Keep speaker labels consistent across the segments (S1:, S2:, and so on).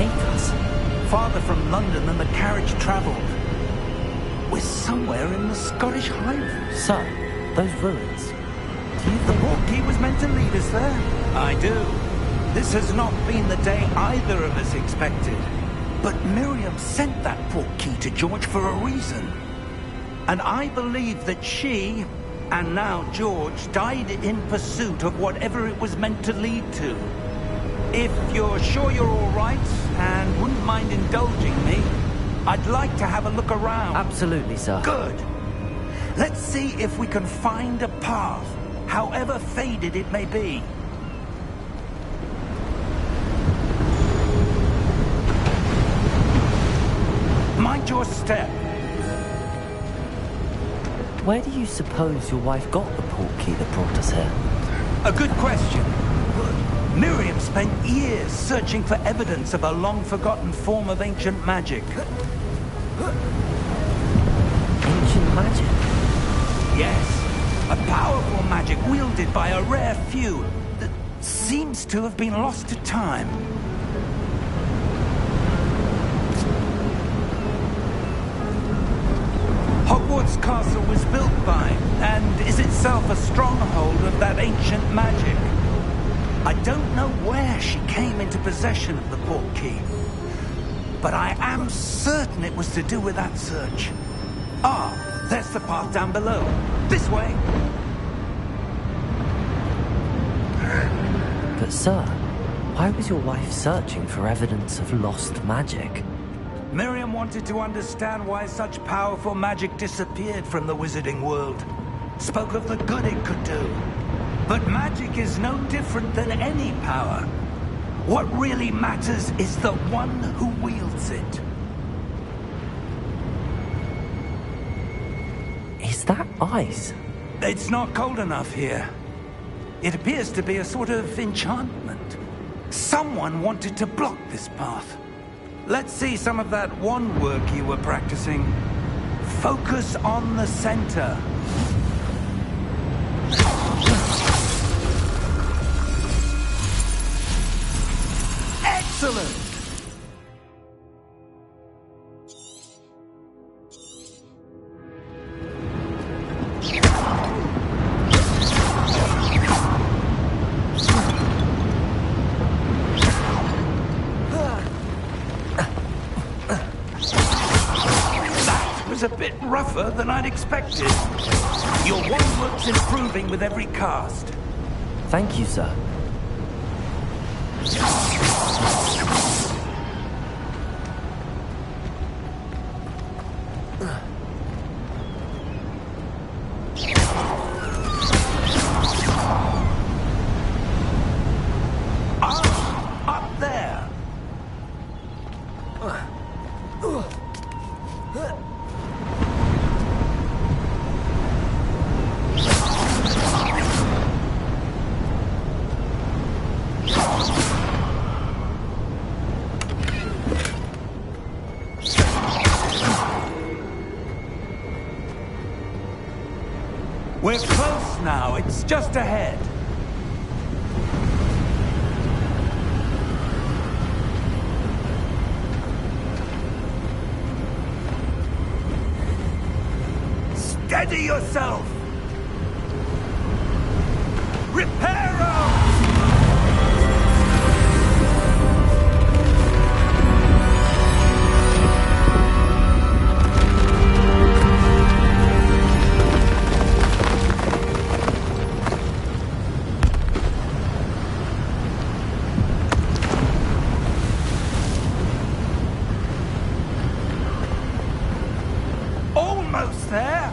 S1: take us?
S2: Farther from London than the carriage travelled. We're somewhere in the Scottish Highlands.
S1: Sir, those ruins. Do you
S2: The
S1: think...
S2: Portkey was meant to lead us there? I do. This has not been the day either of us expected. But Miriam sent that Portkey to George for a reason. And I believe that she, and now George, died in pursuit of whatever it was meant to lead to. If you're sure you're all right, and wouldn't mind indulging me, I'd like to have a look around.
S1: Absolutely, sir.
S2: Good. Let's see if we can find a path, however faded it may be. Mind your step.
S1: Where do you suppose your wife got the Portkey that brought us here?
S2: A good question. Miriam spent years searching for evidence of a long-forgotten form of ancient magic.
S1: Ancient magic?
S2: Yes, a powerful magic wielded by a rare few that seems to have been lost to time. Hogwarts Castle was built by, and is itself a stronghold of that ancient magic. I don't know where she came into possession of the Portkey, but I am certain it was to do with that search. Ah, there's the path down below. This way.
S1: But sir, why was your wife searching for evidence of lost magic?
S2: Miriam wanted to understand why such powerful magic disappeared from the wizarding world. Spoke of the good it could do. But magic is no different than any power. What really matters is the one who wields it.
S1: Is that ice?
S2: It's not cold enough here. It appears to be a sort of enchantment. Someone wanted to block this path. Let's see some of that wand work you were practicing. Focus on the center. Excellent! That was a bit rougher than I'd expected. Your wand work's improving with every cast.
S1: Thank you, sir.
S2: Up there. We're close now. It's just ahead. Steady yourself! Reparo! Almost there!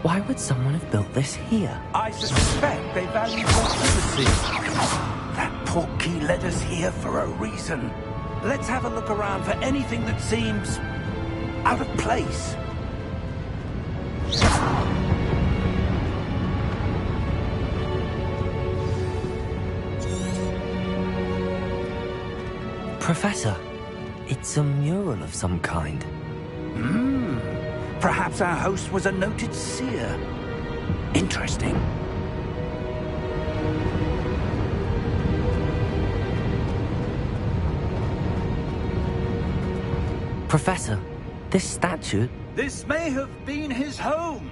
S1: Why would someone have built this here?
S2: I suspect they value your privacy. That Portkey led us here for a reason. Let's have a look around for anything that seems out of place.
S1: Professor, it's a mural of some kind.
S2: Perhaps our host was a noted seer. Interesting.
S1: Professor, this statue...
S2: This may have been his home.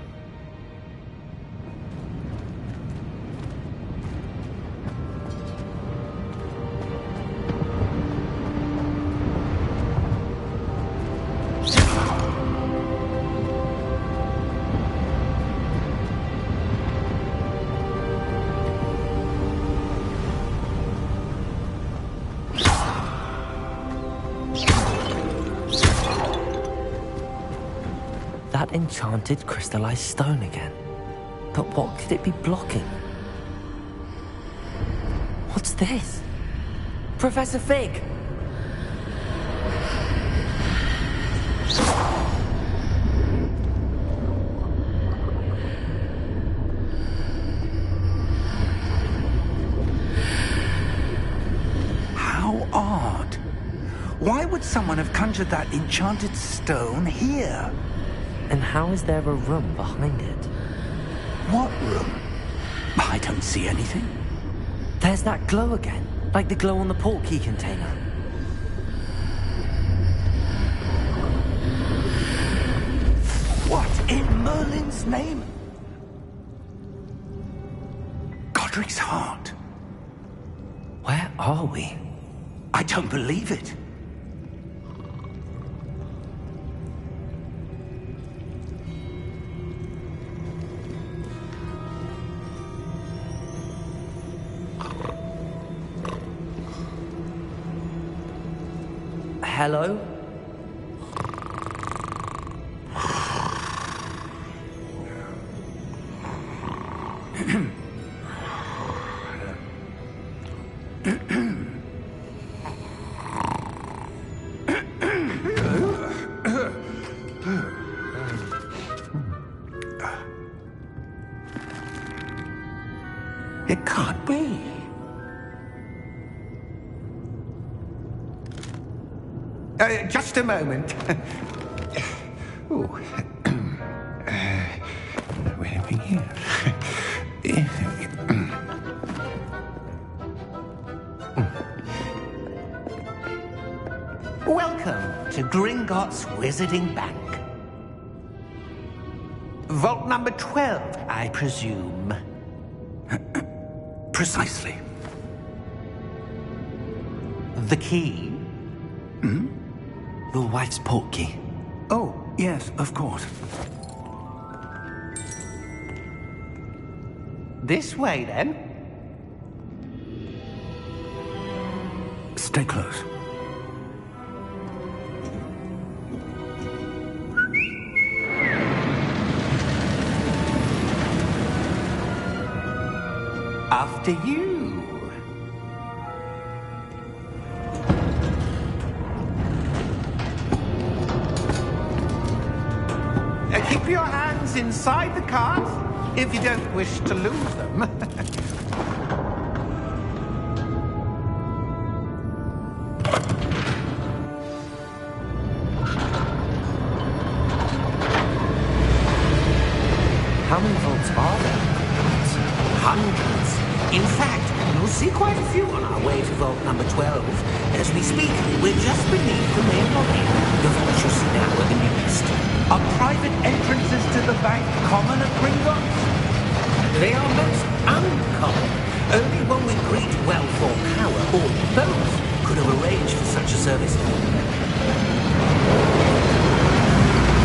S1: That enchanted crystallized stone again. But what could it be blocking? What's this? Professor Fig!
S2: How odd. Why would someone have conjured that enchanted stone here?
S1: And how is there a room behind it?
S2: What room? I don't see anything.
S1: There's that glow again, like the glow on the port key container.
S2: What in Merlin's name? Godric's heart.
S1: Where are we?
S2: I don't believe it.
S1: Hello?
S2: It can't be. Just a moment. Ooh. Where are we here? Welcome to Gringotts Wizarding Bank. Vault number 12, I presume. Precisely.
S1: The key? Your wife's port key.
S2: Oh, yes, of course.
S3: This way, then.
S2: Stay close.
S3: After you. Keep your hands inside the cart if you don't wish to lose them.
S1: How many vaults are there?
S3: Hundreds. In fact, you'll see quite a few on our way to vault number 12. As we speak, we're just beneath the main lobby. The vaults you see now are the newest.
S2: Are private entrances to the bank common at Gringotts?
S3: They are most uncommon. Only one with great wealth or power, or both, could have arranged for such a service.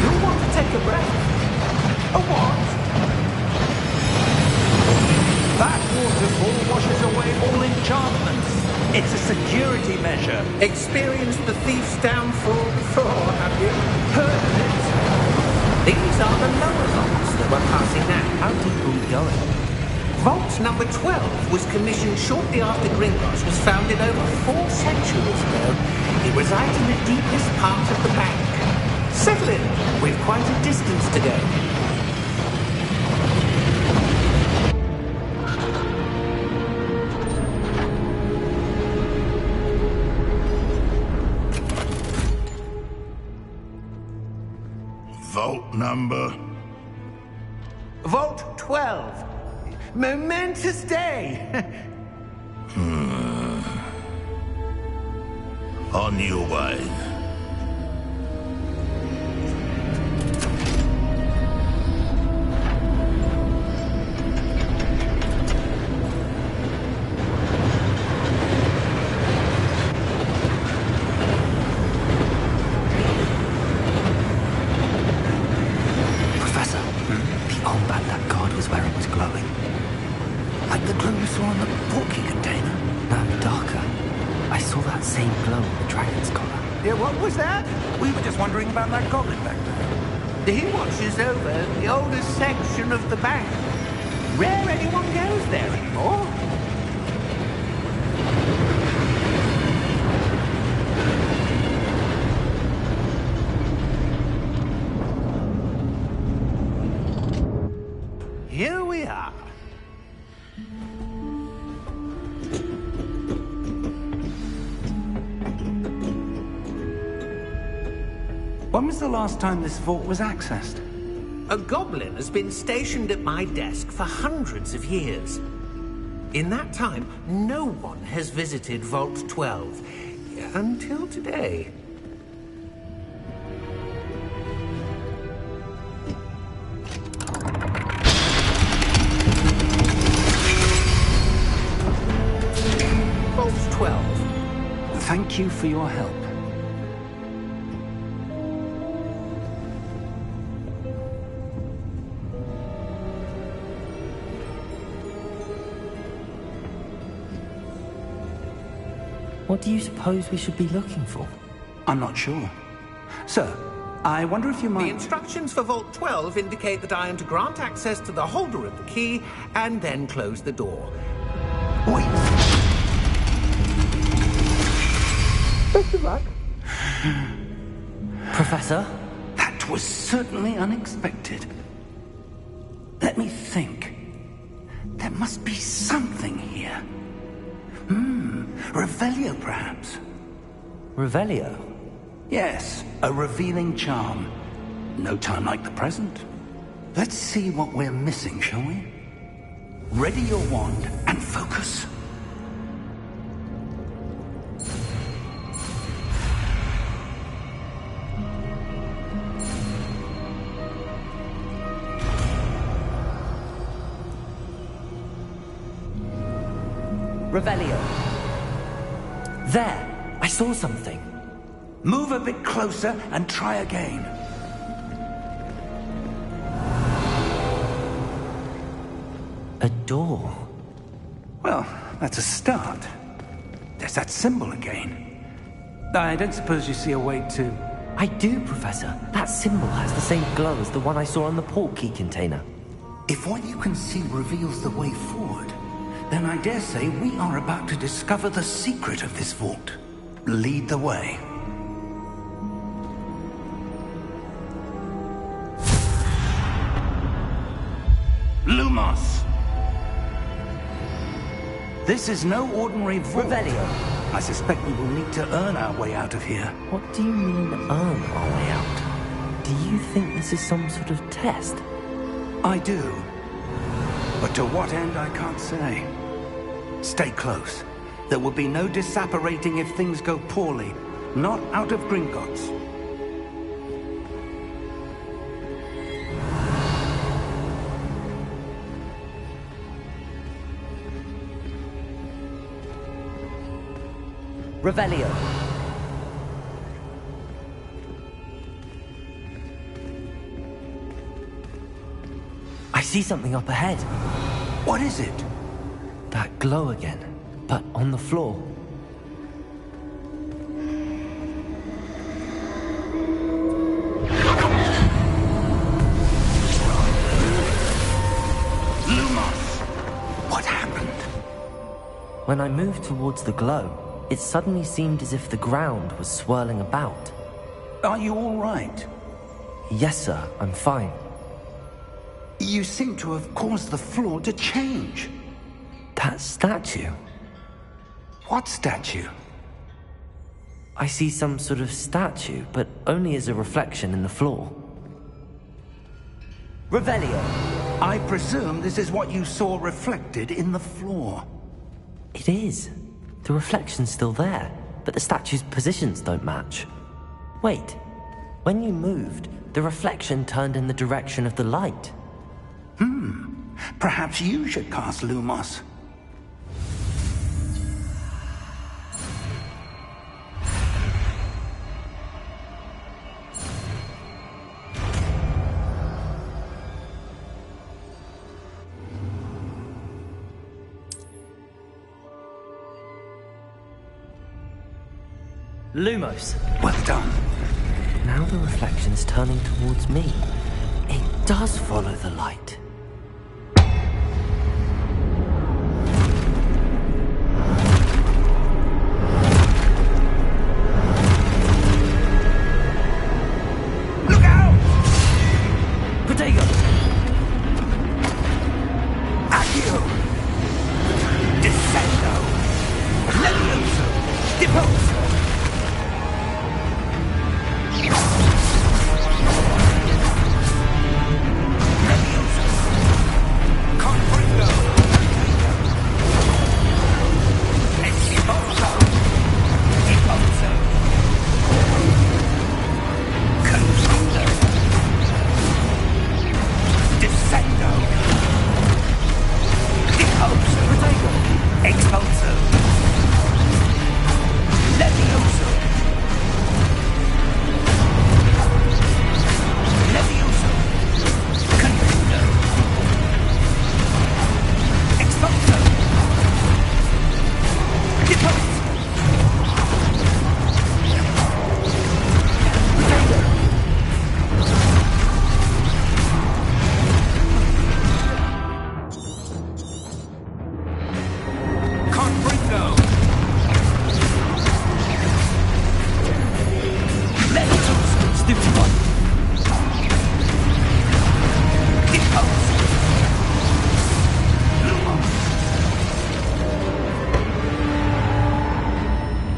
S3: You'll want to take a breath. A what?
S2: That waterfall washes away all enchantments. It's a security measure.
S3: Experienced the thief's downfall before, have you?
S2: Heard of it?
S3: These are the lower vaults that we're passing now.
S1: How deep are we going?
S3: Vault number 12 was commissioned shortly after Gringotts was founded over 4 centuries ago. It resides in the deepest part of the bank. Settle in. We've quite a distance to go.
S4: number?
S3: Vault 12. Momentous day.
S4: On your way.
S1: Professor, the arm band that guard was wearing was glowing.
S2: Like the glow we saw on the porky container.
S1: No, darker. I saw that same glow on the dragon's collar.
S2: Yeah, what was that? We were just wondering about that goblin back there.
S3: He watches over the oldest section of the bank. Rare anyone goes there anymore.
S2: Here we are. When was the last time this vault was accessed?
S3: A goblin has been stationed at my desk for hundreds of years. In that time, no one has visited Vault 12. Until today. Vault 12.
S2: Thank you for your help.
S1: What do you suppose we should be looking for?
S2: I'm not sure. Sir, I wonder if you
S3: The
S2: might...
S3: instructions for Vault 12 indicate that I am to grant access to the holder of the key and then close the door.
S2: Wait.
S3: Best of luck.
S1: Professor?
S2: That was certainly unexpected. Let me think. There must be something here. Revelio, perhaps?
S1: Revelio?
S2: Yes, a revealing charm. No time like the present. Let's see what we're missing, shall we? Ready your wand and focus.
S1: Revelio. There! I saw something.
S2: Move a bit closer and try again.
S1: A door.
S2: Well, that's a start. There's that symbol again. I don't suppose you see a way to...
S1: I do, Professor. That symbol has the same glow as the one I saw on the port key container.
S2: If what you can see reveals the way forward, then I dare say we are about to discover the secret of this vault. Lead the way. Lumos! This is no ordinary vault.
S1: Revelio.
S2: I suspect we will need to earn our way out of here.
S1: What do you mean, earn our way out? Do you think this is some sort of test?
S2: I do. But to what end, I can't say. Stay close. There will be no disapparating if things go poorly. Not out of Gringotts.
S1: Revelio. I see something up ahead.
S2: What is it?
S1: That glow again, but on the floor.
S2: Lumos! What happened?
S1: When I moved towards the glow, it suddenly seemed as if the ground was swirling about.
S2: Are you all right?
S1: Yes, sir, I'm fine.
S2: You seem to have caused the floor to change.
S1: That statue?
S2: What statue?
S1: I see some sort of statue, but only as a reflection in the floor. Revelio.
S2: I presume this is what you saw reflected in the floor.
S1: It is. The reflection's still there, but the statue's positions don't match. Wait. When you moved, the reflection turned in the direction of the light.
S2: Perhaps you should cast Lumos.
S1: Lumos.
S2: Well done.
S1: Now the reflection's turning towards me. It does follow the light.
S2: Look out!
S1: Protego!
S2: Accio! Descendo! Levioso! Deposo!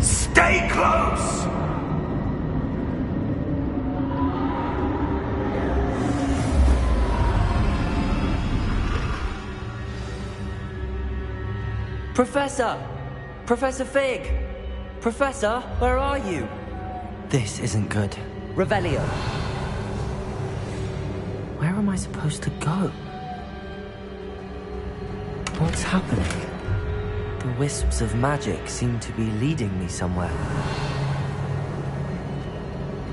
S2: Stay close!
S1: Professor! Professor Fig! Professor, where are you? This isn't good. Revelio. Where am I supposed to go? What's happening? The wisps of magic seem to be leading me somewhere.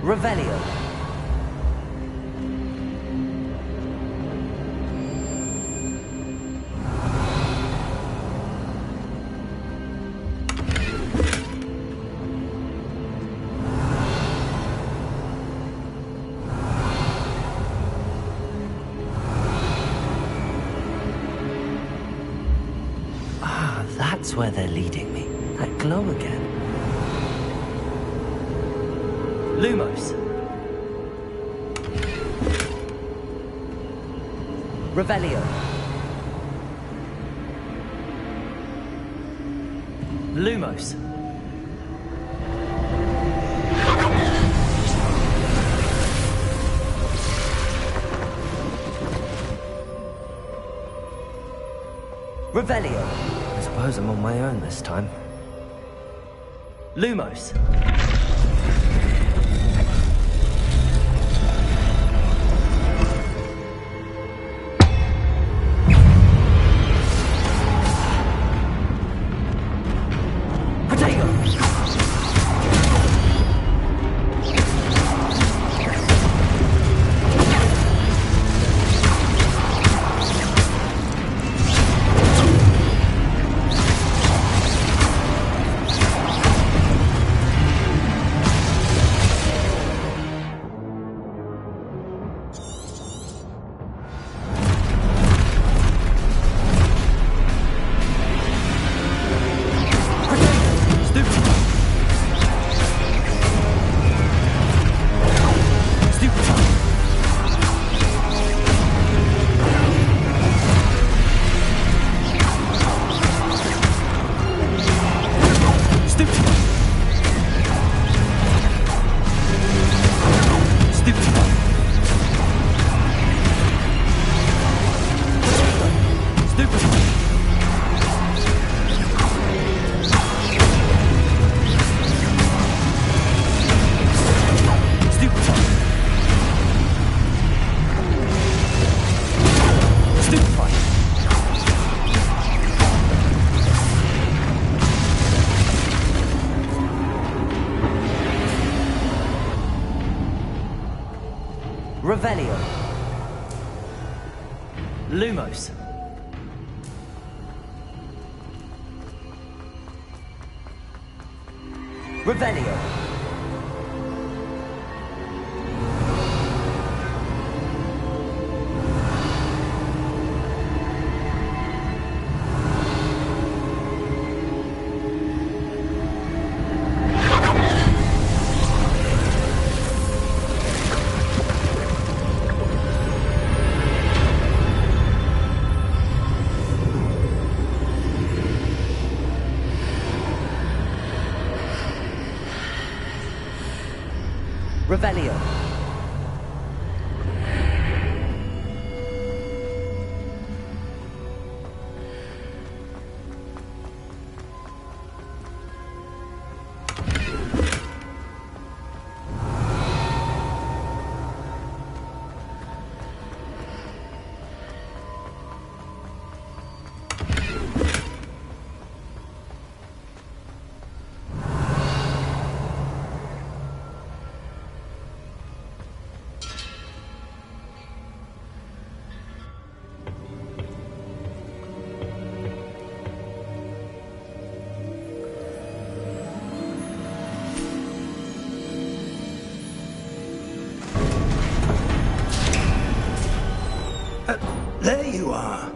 S1: Revelio. That's where they're leading me. That glow again. Lumos. Revelio. Lumos. Revelio. I suppose I'm on my own this time. Lumos. Revelio. Lumos. Revelio. Revelio.
S2: There you are.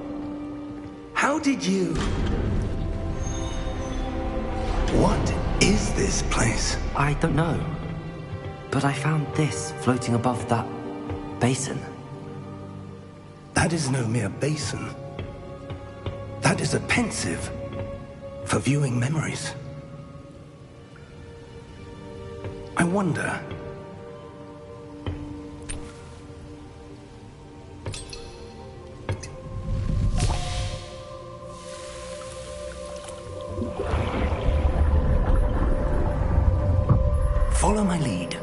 S2: How did you... What is this place?
S1: I don't know. But I found this floating above that basin.
S2: That is no mere basin. That is a pensive for viewing memories. I wonder... Follow my lead.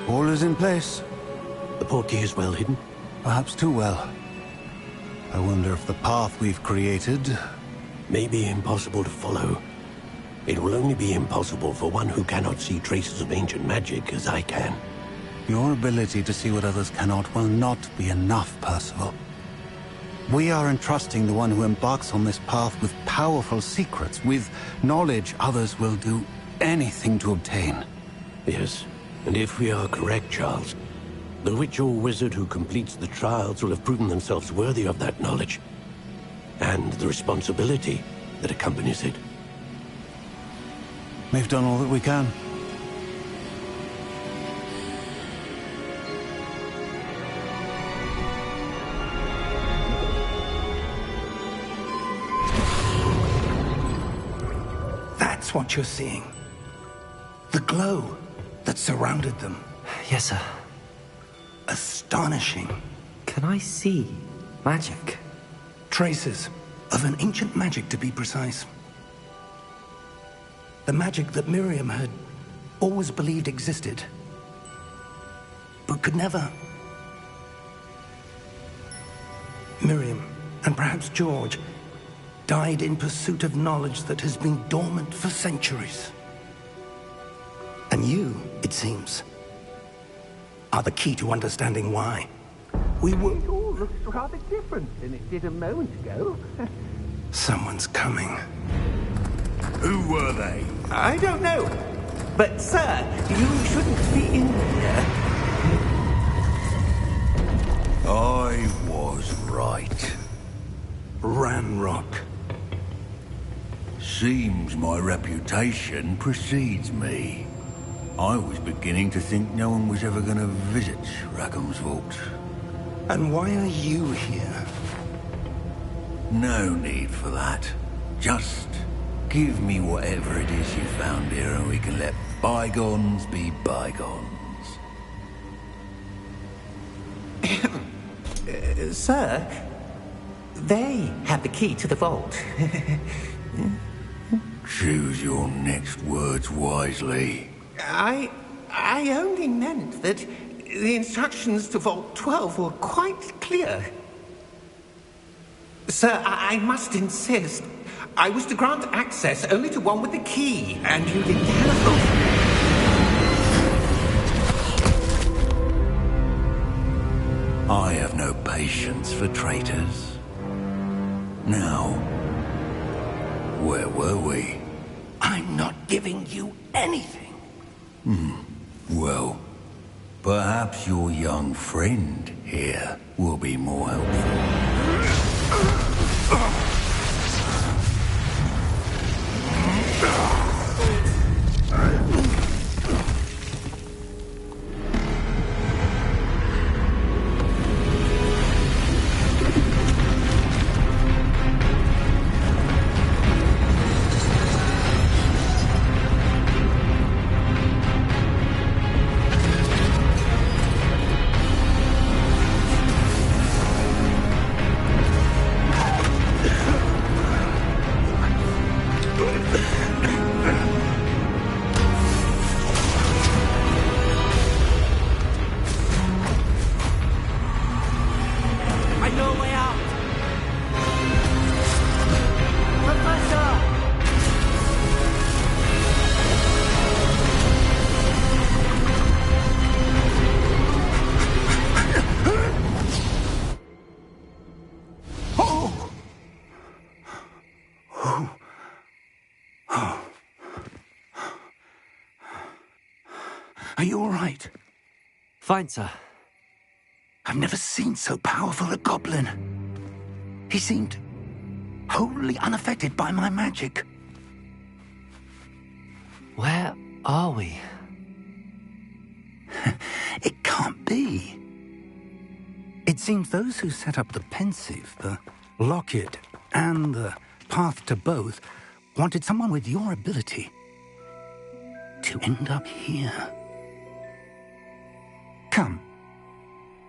S4: All is in place.
S5: The portkey is well hidden.
S4: Perhaps too well. I wonder if the path we've created...
S5: May be impossible to follow. It will only be impossible for one who cannot see traces of ancient magic as I can.
S4: Your ability to see what others cannot will not be enough, Percival. We are entrusting the one who embarks on this path with powerful secrets, with knowledge others will do anything to obtain.
S5: Yes, and if we are correct, Charles, the witch or wizard who completes the trials will have proven themselves worthy of that knowledge, and the responsibility that accompanies it.
S4: We've done all that we can.
S2: That's what you're seeing. The glow that surrounded them.
S1: Yes, sir.
S2: Astonishing.
S1: Can I see magic?
S2: Traces of an ancient magic, to be precise. The magic that Miriam had always believed existed, but could never. Miriam, and perhaps George, died in pursuit of knowledge that has been dormant for centuries. And you, it seems, are the key to understanding why.
S3: It all looks rather different than it did a moment ago.
S2: Someone's coming.
S6: Who were they?
S3: I don't know. But, sir, you shouldn't be in here.
S6: I was right.
S2: Ranrock.
S6: Seems my reputation precedes me. I was beginning to think no one was ever going to visit Rackham's vault.
S2: And why are you here?
S6: No need for that. Just give me whatever it is you found here and we can let bygones be bygones.
S3: Sir, They had the key to the vault.
S6: Choose your next words wisely.
S3: I only meant that the instructions to Vault 12 were quite clear. Sir, I must insist. I was to grant access only to one with the key, and you didn't telephone.
S6: I have no patience for traitors. Now, where were we?
S2: I'm not giving you anything.
S6: Well, perhaps your young friend here will be more helpful.
S2: Are you all right?
S1: Fine, sir.
S2: I've never seen so powerful a goblin. He seemed wholly unaffected by my magic.
S1: Where are we?
S2: It can't be. It seems those who set up the pensive, the locket, and the path to both wanted someone with your ability to end up here. Come.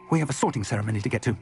S2: We have a sorting ceremony to get to.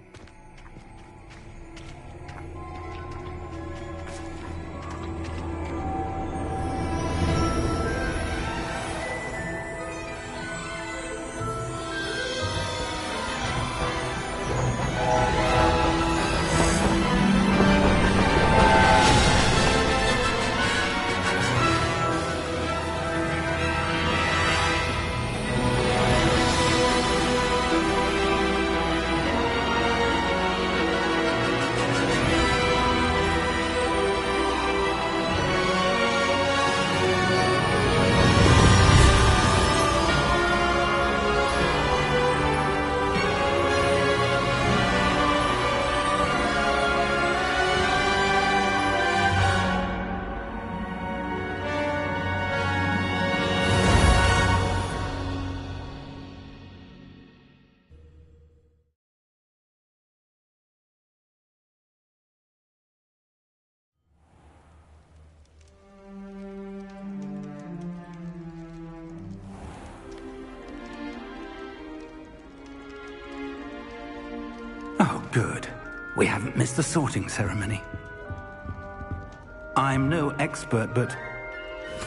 S2: Oh, good. We haven't missed the sorting ceremony. I'm no expert, but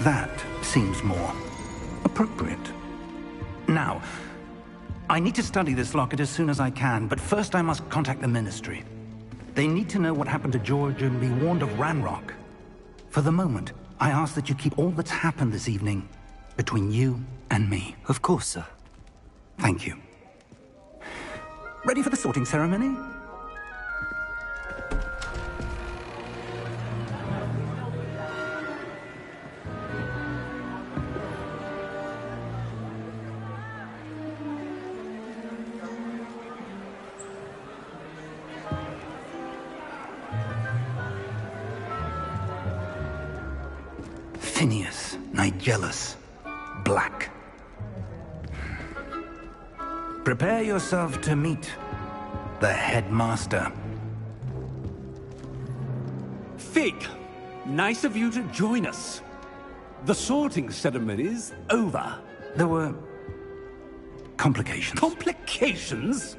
S2: that seems more appropriate. Now, I need to study this locket as soon as I can, but first I must contact the Ministry. They need to know what happened to George and be warned of Ranrock. For the moment, I ask that you keep all that's happened this evening between you and me.
S1: Of course, sir.
S2: Thank you. Ready for the sorting ceremony? Phineas, Nigellus, Black. Prepare yourself to meet the headmaster.
S7: Fig, nice of you to join us. The sorting ceremony's over.
S2: There were complications.
S7: Complications?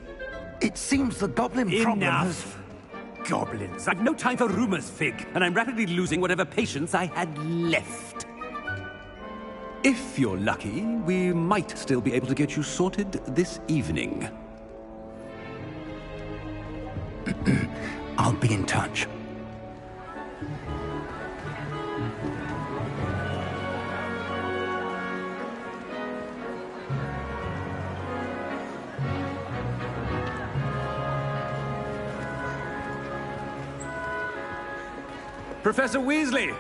S2: It seems the goblin problem has...
S7: Enough. goblins! I've no time for rumors, Fig, and I'm rapidly losing whatever patience I had left. If you're lucky, we might still be able to get you sorted this evening.
S2: I'll be in touch.
S7: Professor Weasley,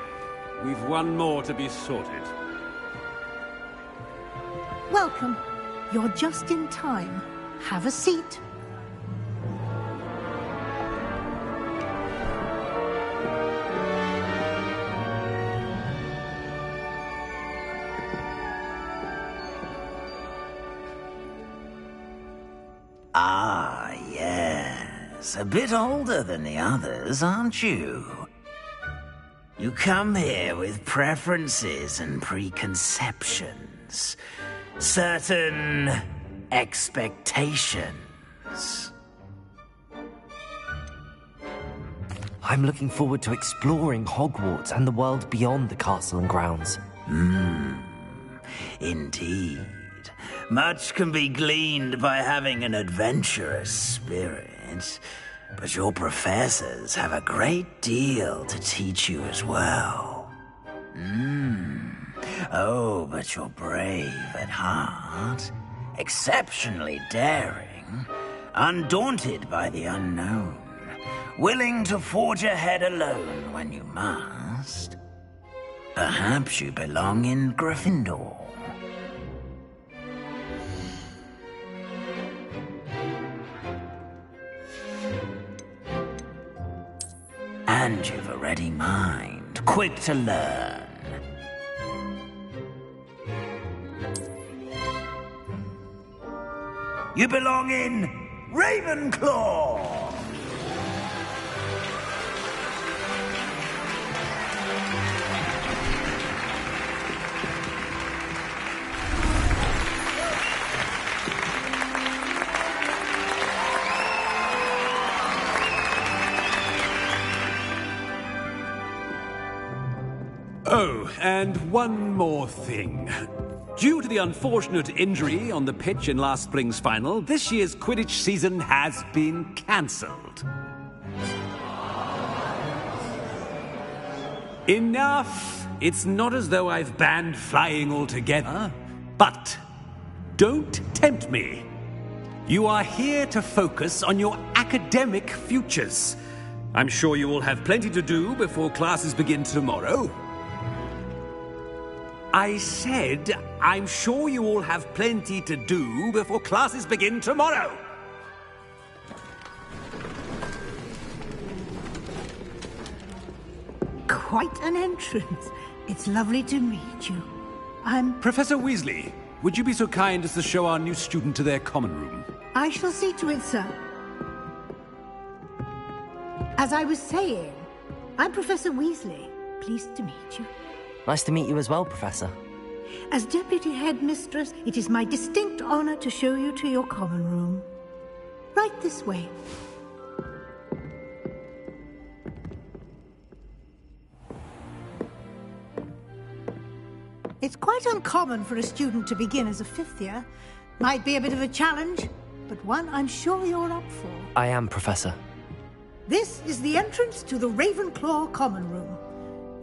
S7: we've one more to be sorted.
S8: Welcome. You're just in time. Have a seat.
S9: Ah, yes. A bit older than the others, aren't you? You come here with preferences and preconceptions. Certain expectations.
S1: I'm looking forward to exploring Hogwarts and the world beyond the castle and grounds.
S9: Indeed. Much can be gleaned by having an adventurous spirit, but your professors have a great deal to teach you as well. Oh, but you're brave at heart, exceptionally daring, undaunted by the unknown, willing to forge ahead alone when you must. Perhaps you belong in Gryffindor. And you've a ready mind, quick to learn. You belong in Ravenclaw!
S7: Oh, and one more thing. Due to the unfortunate injury on the pitch in last spring's final, this year's Quidditch season has been cancelled. Enough! It's not as though I've banned flying altogether, but don't tempt me. You are here to focus on your academic futures. I'm sure you will have plenty to do before classes begin tomorrow. I said, I'm sure you all have plenty to do before classes begin tomorrow.
S8: Quite an entrance. It's lovely to meet you. I'm...
S7: Professor Weasley, would you be so kind as to show our new student to their common room?
S8: I shall see to it, sir. As I was saying, I'm Professor Weasley. Pleased to meet you.
S1: Nice to meet you as well, Professor.
S8: As Deputy Headmistress, it is my distinct honor to show you to your common room. Right this way. It's quite uncommon for a student to begin as a fifth year. Might be a bit of a challenge, but one I'm sure you're up for.
S1: I am, Professor.
S8: This is the entrance to the Ravenclaw common room.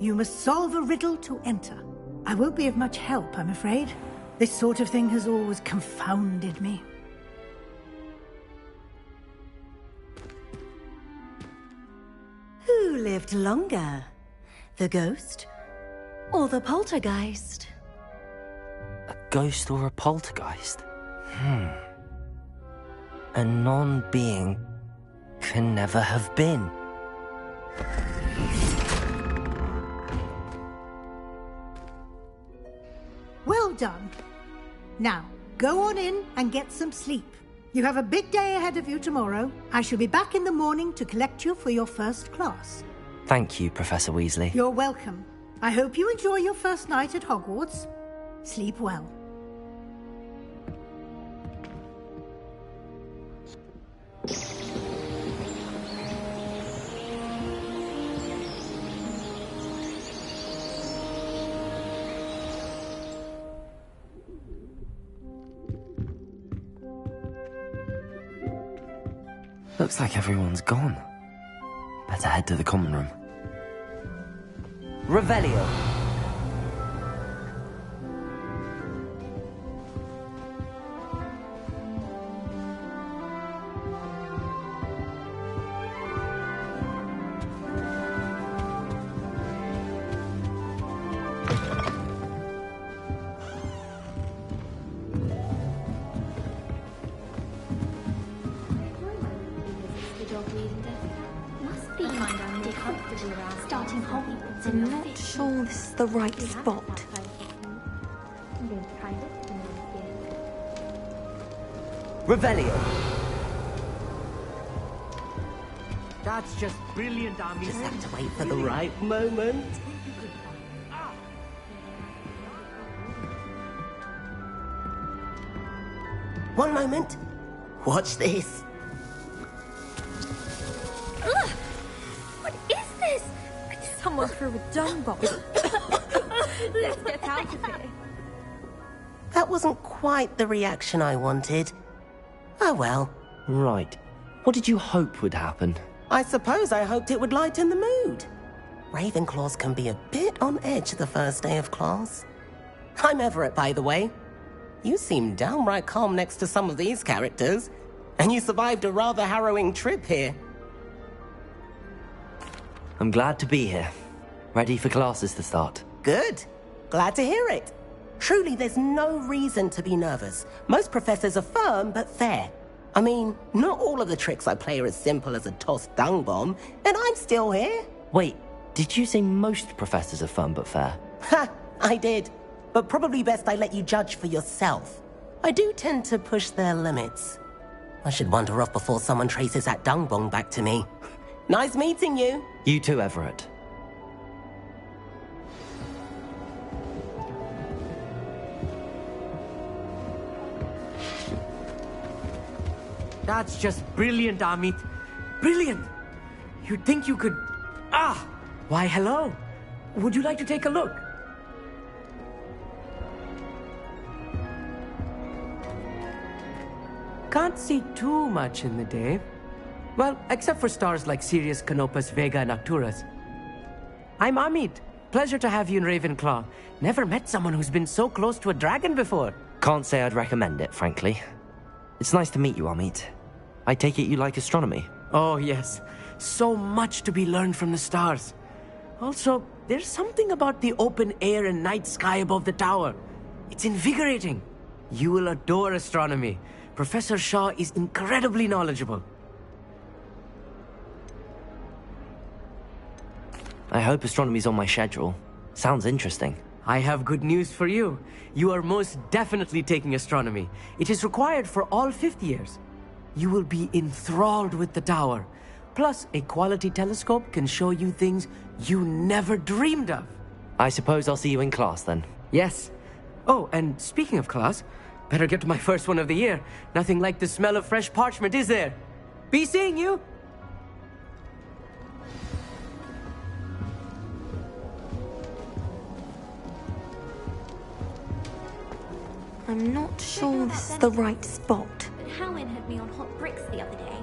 S8: You must solve a riddle to enter. I won't be of much help, I'm afraid. This sort of thing has always confounded me.
S10: Who lived longer? The ghost or the poltergeist?
S1: A ghost or a poltergeist? A non-being can never have been.
S8: Well done. Now, go on in and get some sleep. You have a big day ahead of you tomorrow. I shall be back in the morning to collect you for your first class.
S1: Thank you, Professor Weasley.
S8: You're welcome. I hope you enjoy your first night at Hogwarts. Sleep well.
S1: Looks like everyone's gone. Better head to the common room. Revelio.
S10: I'm not sure this is the right spot.
S1: Revelio.
S11: That's just brilliant, Army.
S12: Just have to wait for the right moment. One moment. Watch this.
S10: Ugh! What is this? Someone threw a dung bomb. Let's get out of here.
S12: That wasn't quite the reaction I wanted. Oh well.
S1: Right. What did you hope would happen?
S12: I suppose I hoped it would lighten the mood. Ravenclaws can be a bit on edge the first day of class. I'm Everett, by the way. You seem downright calm next to some of these characters, and you survived a rather harrowing trip here.
S1: I'm glad to be here. Ready for classes to start.
S12: Good. Glad to hear it. Truly, there's no reason to be nervous. Most professors are firm but fair. I mean, not all of the tricks I play are as simple as a tossed dung bomb, and I'm still here.
S1: Wait, did you say most professors are firm but fair?
S12: Ha! I did. But probably best I let you judge for yourself. I do tend to push their limits. I should wander off before someone traces that dung bomb back to me. Nice meeting you.
S1: You too, Everett.
S11: That's just brilliant, Amit. Brilliant! You'd think you could... Ah! Why, hello. Would you like to take a look? Can't see too much in the day. Well, except for stars like Sirius, Canopus, Vega, and Arcturus. I'm Amit. Pleasure to have you in Ravenclaw. Never met someone who's been so close to a dragon before.
S1: Can't say I'd recommend it, frankly. It's nice to meet you, Amit. I take it you like astronomy?
S11: Oh, yes. So much to be learned from the stars. Also, there's something about the open air and night sky above the tower. It's invigorating. You will adore astronomy. Professor Shaw is incredibly knowledgeable.
S1: I hope astronomy's on my schedule. Sounds interesting.
S11: I have good news for you. You are most definitely taking astronomy. It is required for all fifth years. You will be enthralled with the tower. Plus, a quality telescope can show you things you never dreamed of.
S1: I suppose I'll see you in class then.
S11: Yes. Oh, and speaking of class, better get to my first one of the year. Nothing like the smell of fresh parchment, is there? Be seeing you!
S10: I'm not sure this is the right spot.
S13: But Howin had me on hot bricks the other day,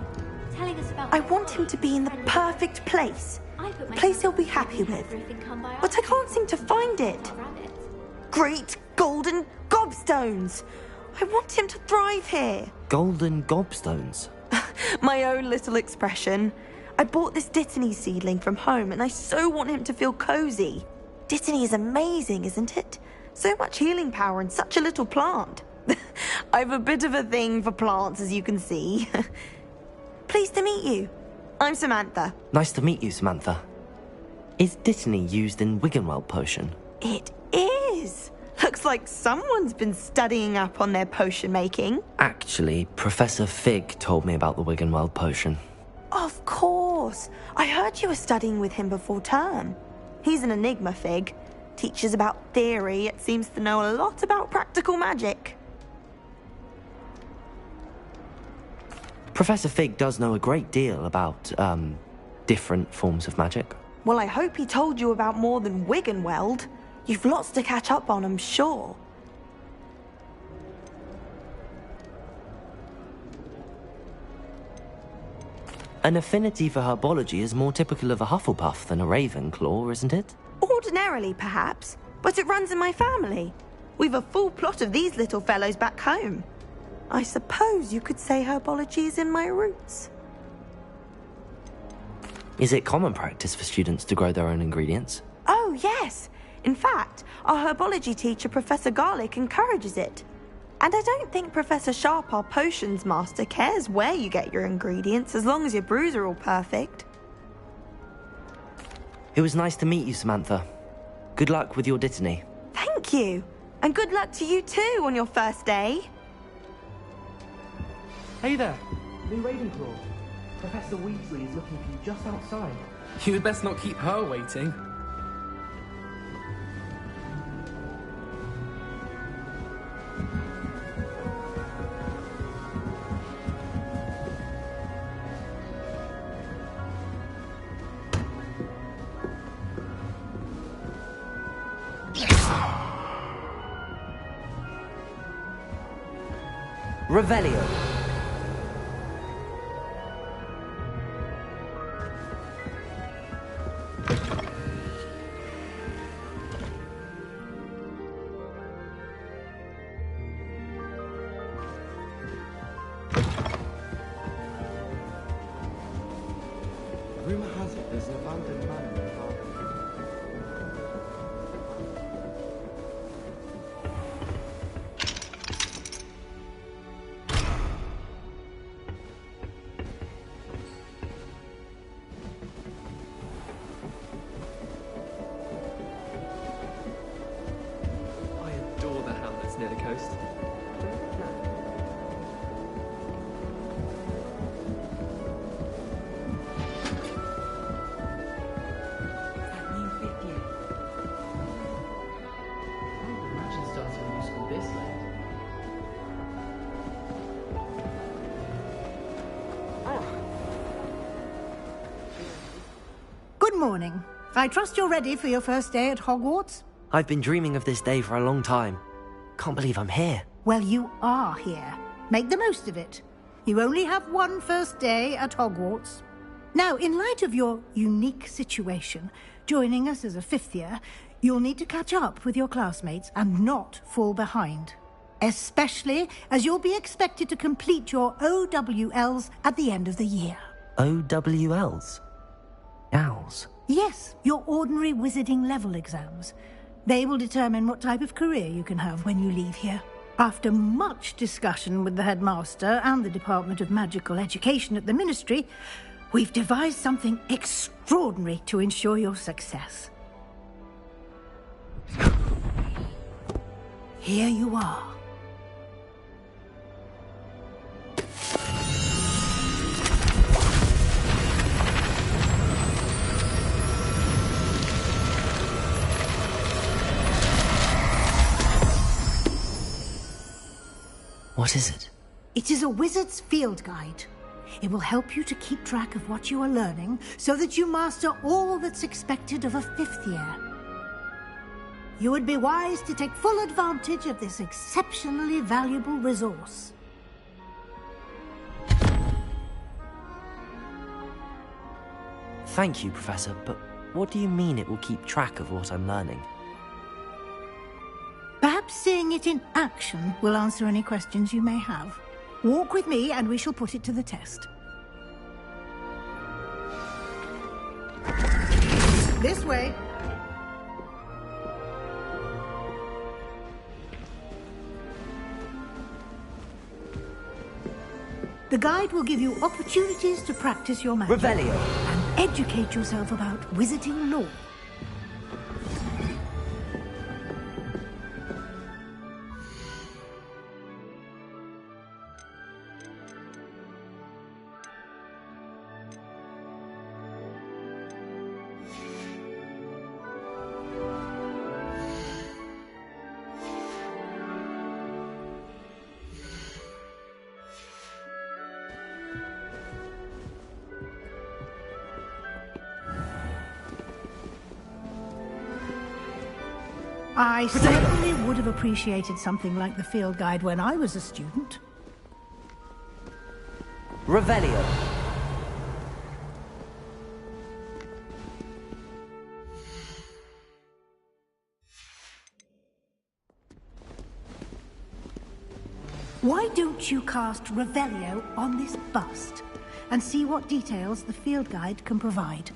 S13: telling us about...
S10: I want him to be in the perfect place. A place he'll be happy with. But I can't seem to find it. Great golden gobstones! I want him to thrive here.
S1: Golden gobstones?
S10: My own little expression. I bought this Dittany seedling from home and I so want him to feel cozy. Dittany is amazing, isn't it? So much healing power in such a little plant. I've a bit of a thing for plants, as you can see. Pleased to meet you. I'm Samantha.
S1: Nice to meet you, Samantha. Is Dittany used in Wiggenweld potion?
S10: It is. Looks like someone's been studying up on their potion making.
S1: Actually, Professor Fig told me about the Wiggenweld potion.
S10: Of course. I heard you were studying with him before term. He's an enigma, Fig. Teaches about theory, it seems to know a lot about practical magic.
S1: Professor Fig does know a great deal about, different forms of magic.
S10: Well, I hope he told you about more than Wiggenweld. You've lots to catch up on, I'm sure.
S1: An affinity for herbology is more typical of a Hufflepuff than a Ravenclaw, isn't it?
S10: Ordinarily, perhaps, but it runs in my family. We've a full plot of these little fellows back home. I suppose you could say herbology is in my roots.
S1: Is it common practice for students to grow their own ingredients?
S10: Oh, yes. In fact, our herbology teacher, Professor Garlick, encourages it. And I don't think Professor Sharp, our potions master, cares where you get your ingredients, as long as your brews are all perfect.
S1: It was nice to meet you, Samantha. Good luck with your dittany.
S10: Thank you. And good luck to you too on your first day.
S11: Hey there, new Ravenclaw. Professor Weasley is looking for you just outside. You'd best not keep her waiting.
S1: Revelio.
S11: Rumor has it there's an abandoned manor in the garden. I adore the hamlets near the coast.
S8: Good morning. I trust you're ready for your first day at Hogwarts?
S1: I've been dreaming of this day for a long time. Can't believe I'm here.
S8: Well, you are here. Make the most of it. You only have one first day at Hogwarts. Now, in light of your unique situation, joining us as a fifth year, you'll need to catch up with your classmates and not fall behind. Especially as you'll be expected to complete your OWLs at the end of the year.
S1: OWLs? Owls?
S8: Yes, your ordinary wizarding level exams. They will determine what type of career you can have when you leave here. After much discussion with the headmaster and the Department of Magical Education at the Ministry, we've devised something extraordinary to ensure your success. Here you are.
S1: What is it?
S8: It is a wizard's field guide. It will help you to keep track of what you are learning so that you master all that's expected of a fifth year. You would be wise to take full advantage of this exceptionally valuable resource.
S1: Thank you, Professor, but what do you mean it will keep track of what I'm learning?
S8: Perhaps seeing it in action will answer any questions you may have. Walk with me and we shall put it to the test. This way. The guide will give you opportunities to practice your magic.
S1: Revelio.
S8: And educate yourself about wizarding lore. I certainly would have appreciated something like the field guide when I was a student.
S1: Revelio.
S8: Why don't you cast Revelio on this bust and see what details the field guide can provide?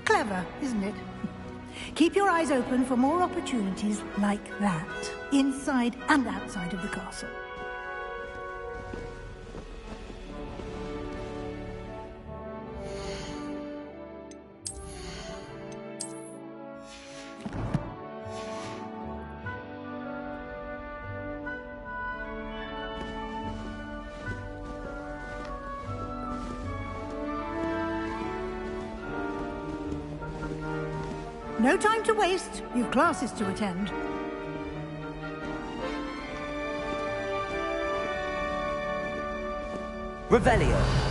S8: Clever, isn't it? Keep your eyes open for more opportunities like that, inside and outside of the castle. No time to waste. You've classes to attend.
S1: Revelio.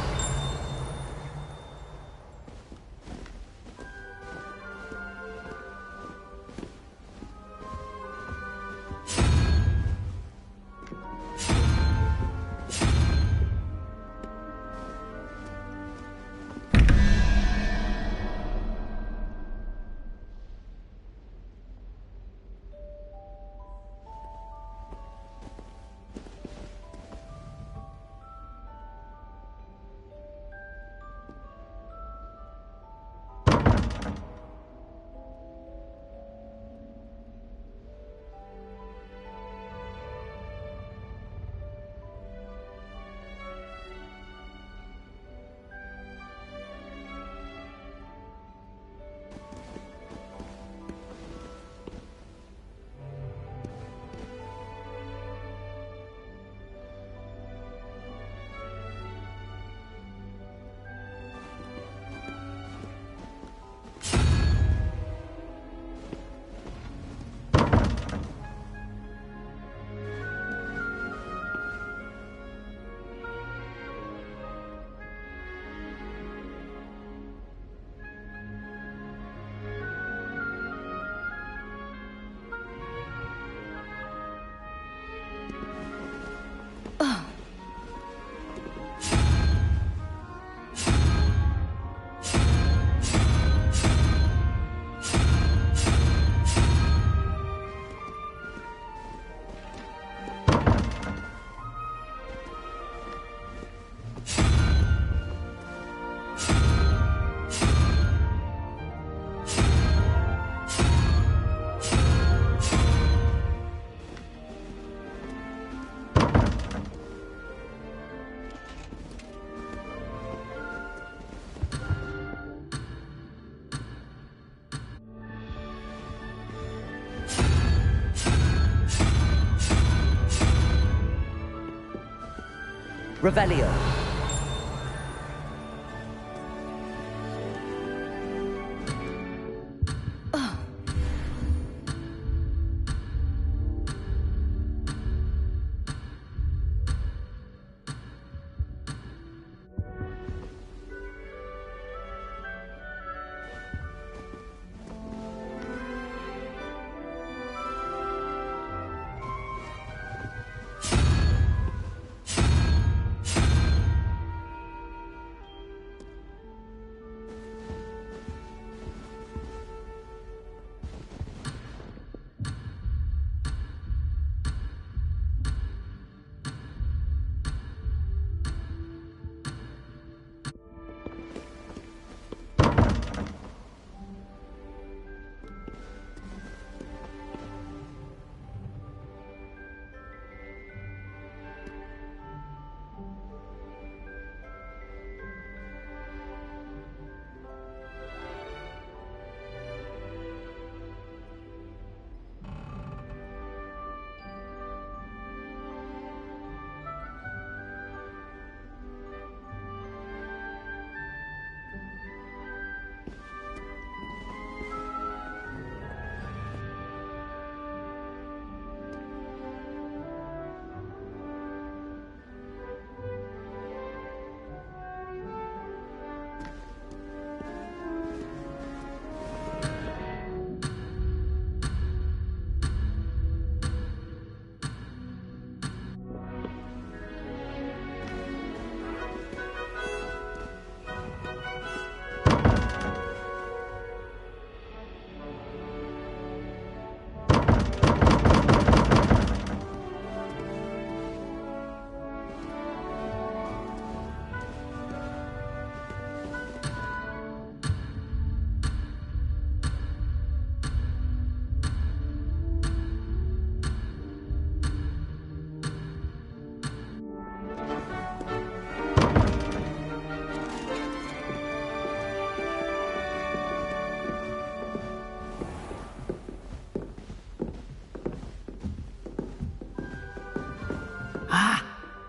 S1: Revelio.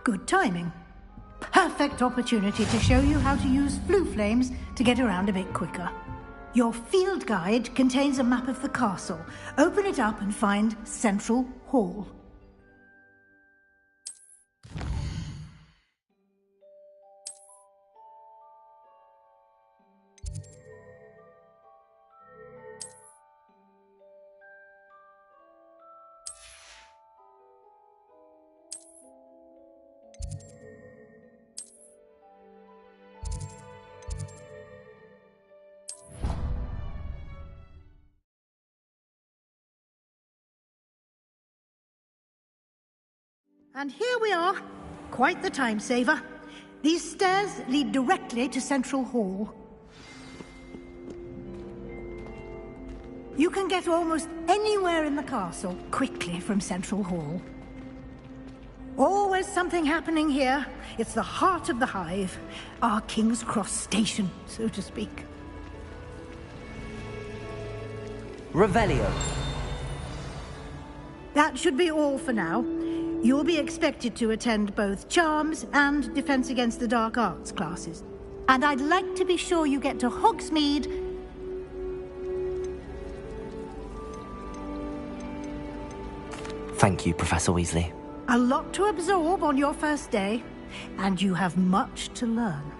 S8: Good timing. Perfect opportunity to show you how to use flue flames to get around a bit quicker. Your field guide contains a map of the castle. Open it up and find Central Hall. And here we are. Quite the time saver. These stairs lead directly to Central Hall. You can get almost anywhere in the castle quickly from Central Hall. Always something happening here. It's the heart of the hive. Our King's Cross station, so to speak.
S1: Revelio.
S8: That should be all for now. You'll be expected to attend both Charms and Defense Against the Dark Arts classes. And I'd like to be sure you get to Hogsmeade.
S1: Thank you, Professor Weasley.
S8: A lot to absorb on your first day, and you have much to learn.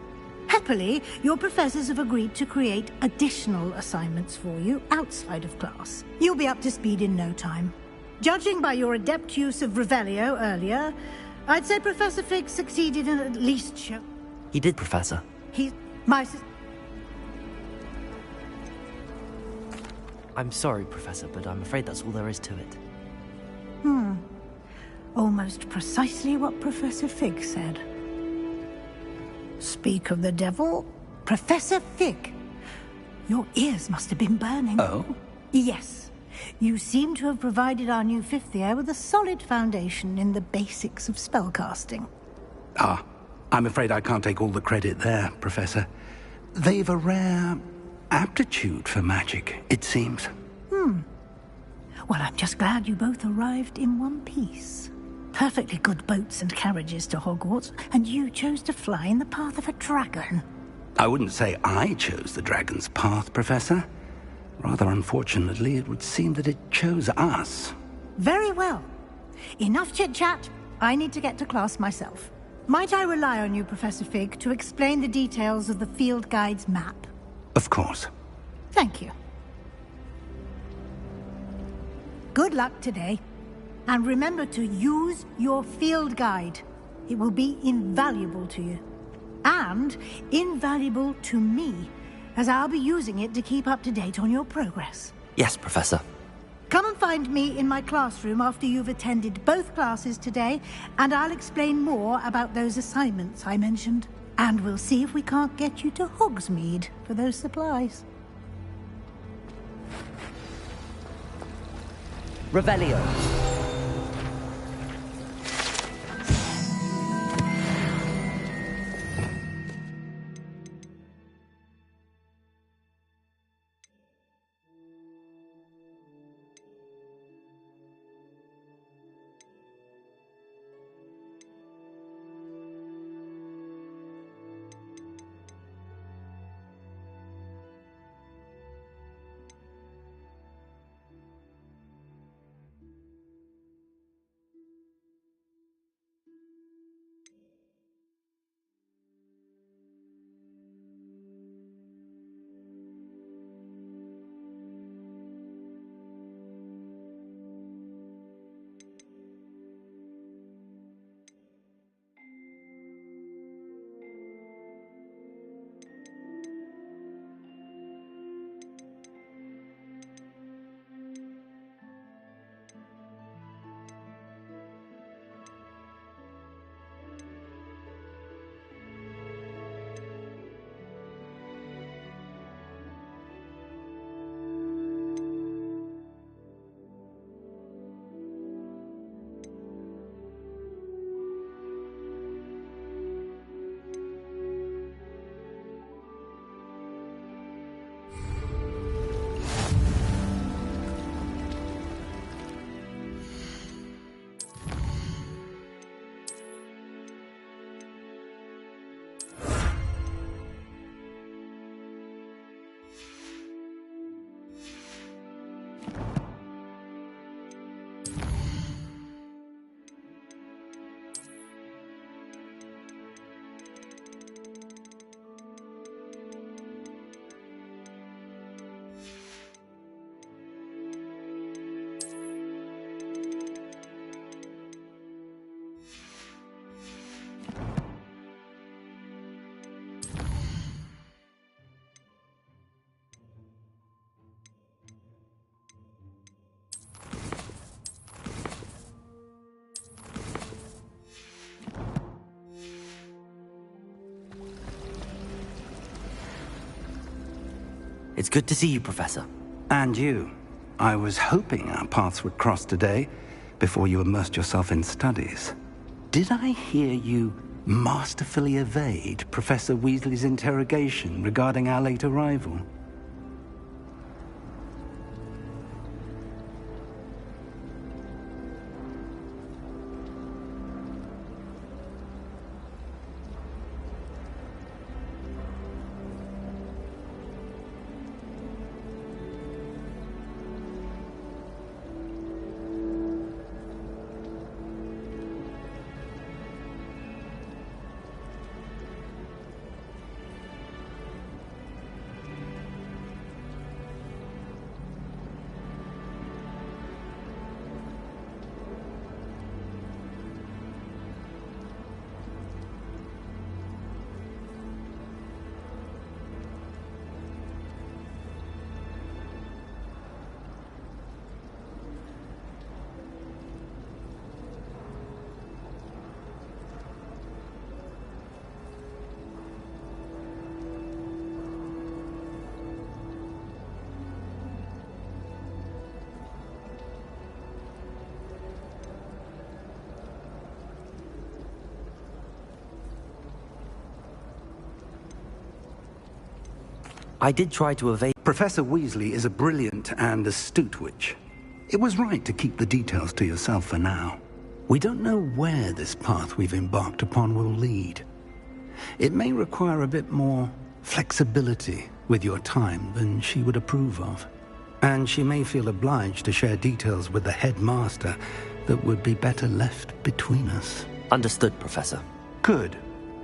S8: Happily, your professors have agreed to create additional assignments for you outside of class. You'll be up to speed in no time. Judging by your adept use of Revelio earlier, I'd say Professor Fig succeeded in at least show...
S1: He did, Professor. I'm sorry, Professor, but I'm afraid that's all there is to it.
S8: Almost precisely what Professor Fig said. Speak of the devil, Professor Fig. Your ears must have been burning.
S2: Oh?
S8: Yes. You seem to have provided our new fifth year with a solid foundation in the basics of spellcasting.
S2: I'm afraid I can't take all the credit there, Professor. They've a rare aptitude for magic, it seems.
S8: Well, I'm just glad you both arrived in one piece. perfectly good boats and carriages to Hogwarts, and you chose to fly in the path of a dragon.
S2: I wouldn't say I chose the dragon's path, Professor. Rather unfortunately, it would seem that it chose us.
S8: Very well. Enough chit-chat. I need to get to class myself. Might I rely on you, Professor Fig, to explain the details of the field guide's map?
S2: Of course.
S8: Thank you. Good luck today. And remember to use your field guide. It will be invaluable to you. And invaluable to me, as I'll be using it to keep up to date on your progress.
S1: Yes, Professor.
S8: Come and find me in my classroom after you've attended both classes today, and I'll explain more about those assignments I mentioned. And we'll see if we can't get you to Hogsmeade for those supplies.
S1: Revelio. It's good to see you, Professor.
S2: And you. I was hoping our paths would cross today, before you immersed yourself in studies. Did I hear you masterfully evade Professor Weasley's interrogation regarding our late arrival?
S1: I did try to evade...
S2: Professor Weasley is a brilliant and astute witch. It was right to keep the details to yourself for now. We don't know where this path we've embarked upon will lead. It may require a bit more flexibility with your time than she would approve of. And she may feel obliged to share details with the headmaster that would be better left between us.
S1: Understood, Professor.
S2: Good.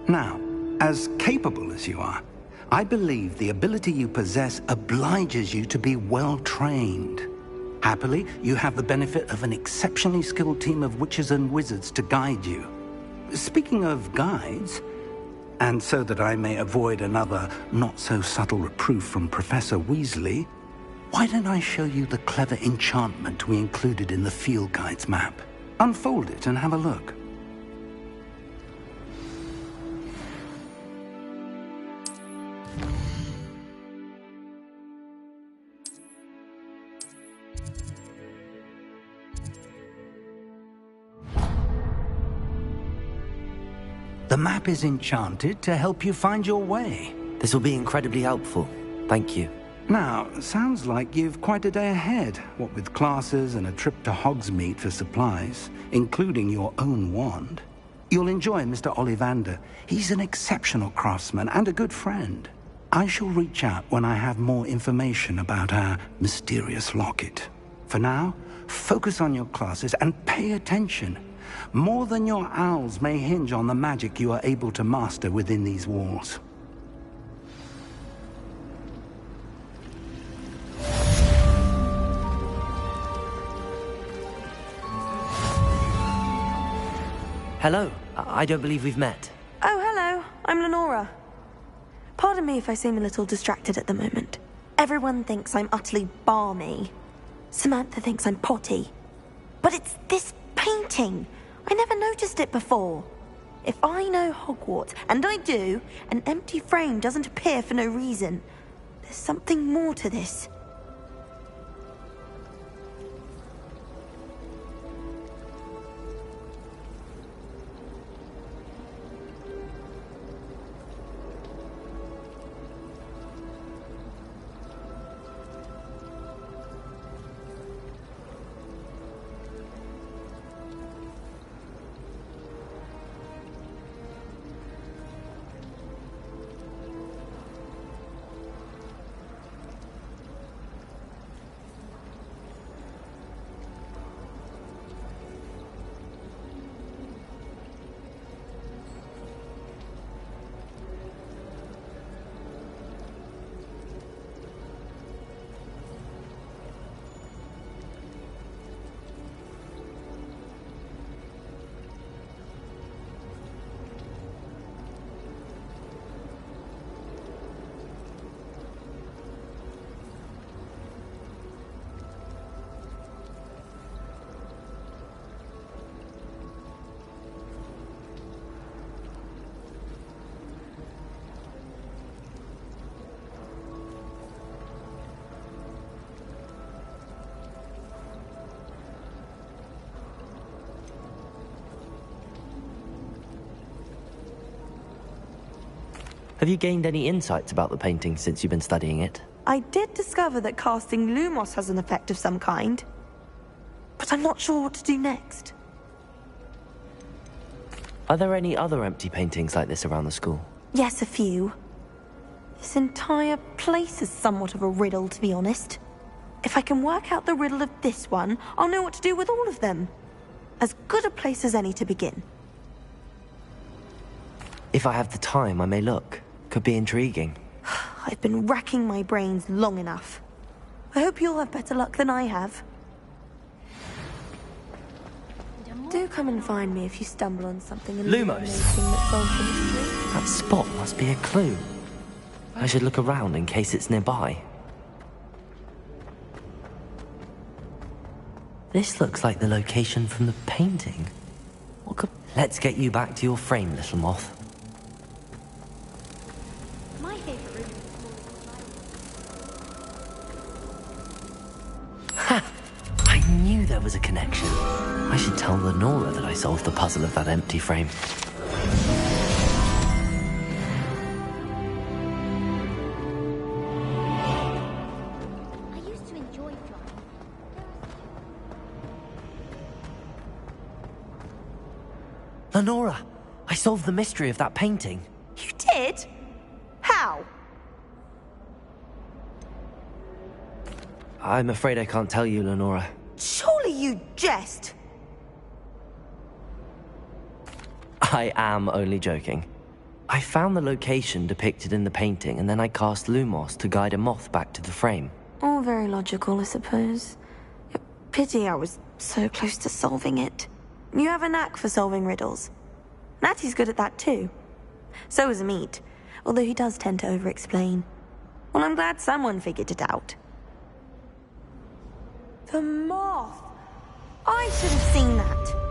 S2: Now, as capable as you are, I believe the ability you possess obliges you to be well trained. Happily, you have the benefit of an exceptionally skilled team of witches and wizards to guide you. Speaking of guides, and so that I may avoid another not-so-subtle reproof from Professor Weasley, why don't I show you the clever enchantment we included in the field guide's map? Unfold it and have a look. The map is enchanted to help you find your way.
S1: This will be incredibly helpful. Thank you.
S2: Now, sounds like you've quite a day ahead, what with classes and a trip to Hogsmeade for supplies, including your own wand. You'll enjoy Mr. Ollivander. He's an exceptional craftsman and a good friend. I shall reach out when I have more information about our mysterious locket. For now, focus on your classes and pay attention. More than your owls may hinge on the magic you are able to master within these walls.
S1: Hello. I don't believe we've met.
S10: Oh, hello. I'm Lenora. Pardon me if I seem a little distracted at the moment. Everyone thinks I'm utterly balmy. Samantha thinks I'm potty. But it's this painting. I never noticed it before. If I know Hogwarts, and I do, an empty frame doesn't appear for no reason. There's something more to this.
S1: Have you gained any insights about the painting since you've been studying it?
S10: I did discover that casting Lumos has an effect of some kind. But I'm not sure what to do next.
S1: Are there any other empty paintings like this around the school?
S10: Yes, a few. This entire place is somewhat of a riddle, to be honest. If I can work out the riddle of this one, I'll know what to do with all of them. As good a place as any to begin.
S1: If I have the time, I may look. Could be intriguing.
S10: I've been racking my brains long enough. I hope you'll have better luck than I have. Do come and find me if you stumble on something illuminating that's gone for mystery.
S1: That spot must be a clue. I should look around in case it's nearby. This looks like the location from the painting. What could... Let's get you back to your frame, little moth.
S13: My favorite room is
S1: Ha! I knew there was a connection. I should tell Lenora that I solved the puzzle of that empty frame.
S13: I used to enjoy flying.
S1: Lenora, I solved the mystery of that painting.
S10: You did? How?
S1: I'm afraid I can't tell you, Lenora.
S10: Surely you jest.
S1: I am only joking. I found the location depicted in the painting, and then I cast Lumos to guide a moth back to the frame.
S10: All very logical, I suppose. Pity I was so close to solving it. You have a knack for solving riddles. Natty's good at that too. So is Amit, although he does tend to over-explain. Well, I'm glad someone figured it out. The moth! I should have seen that.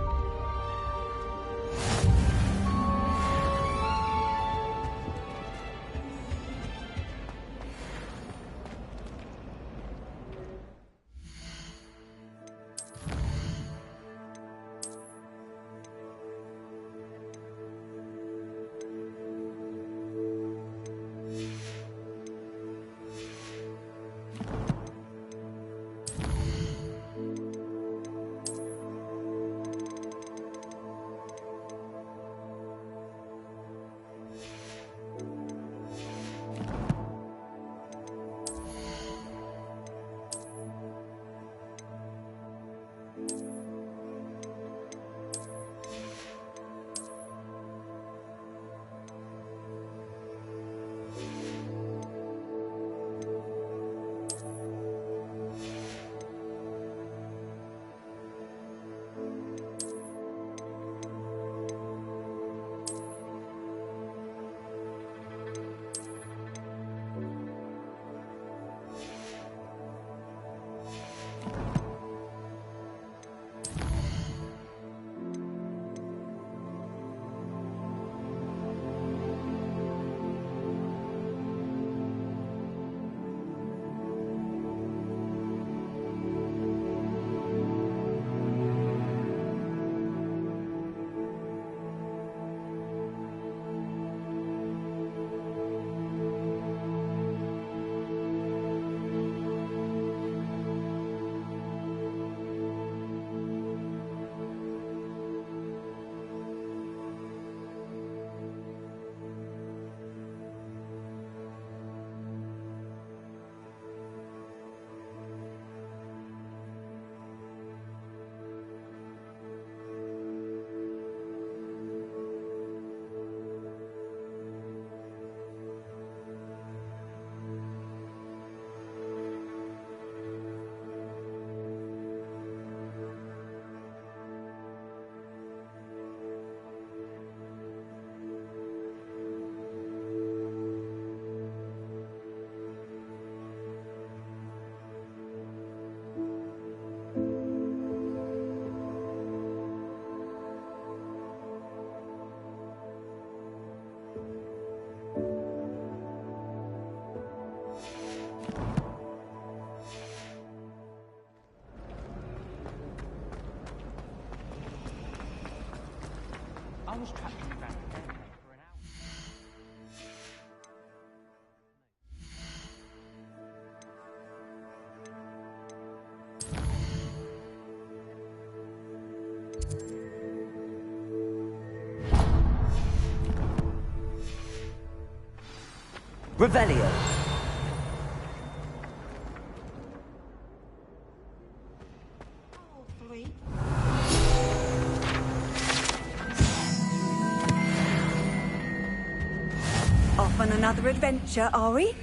S11: was trapped in the ground for an hour.
S1: Revelio.
S14: Off on another adventure, are we?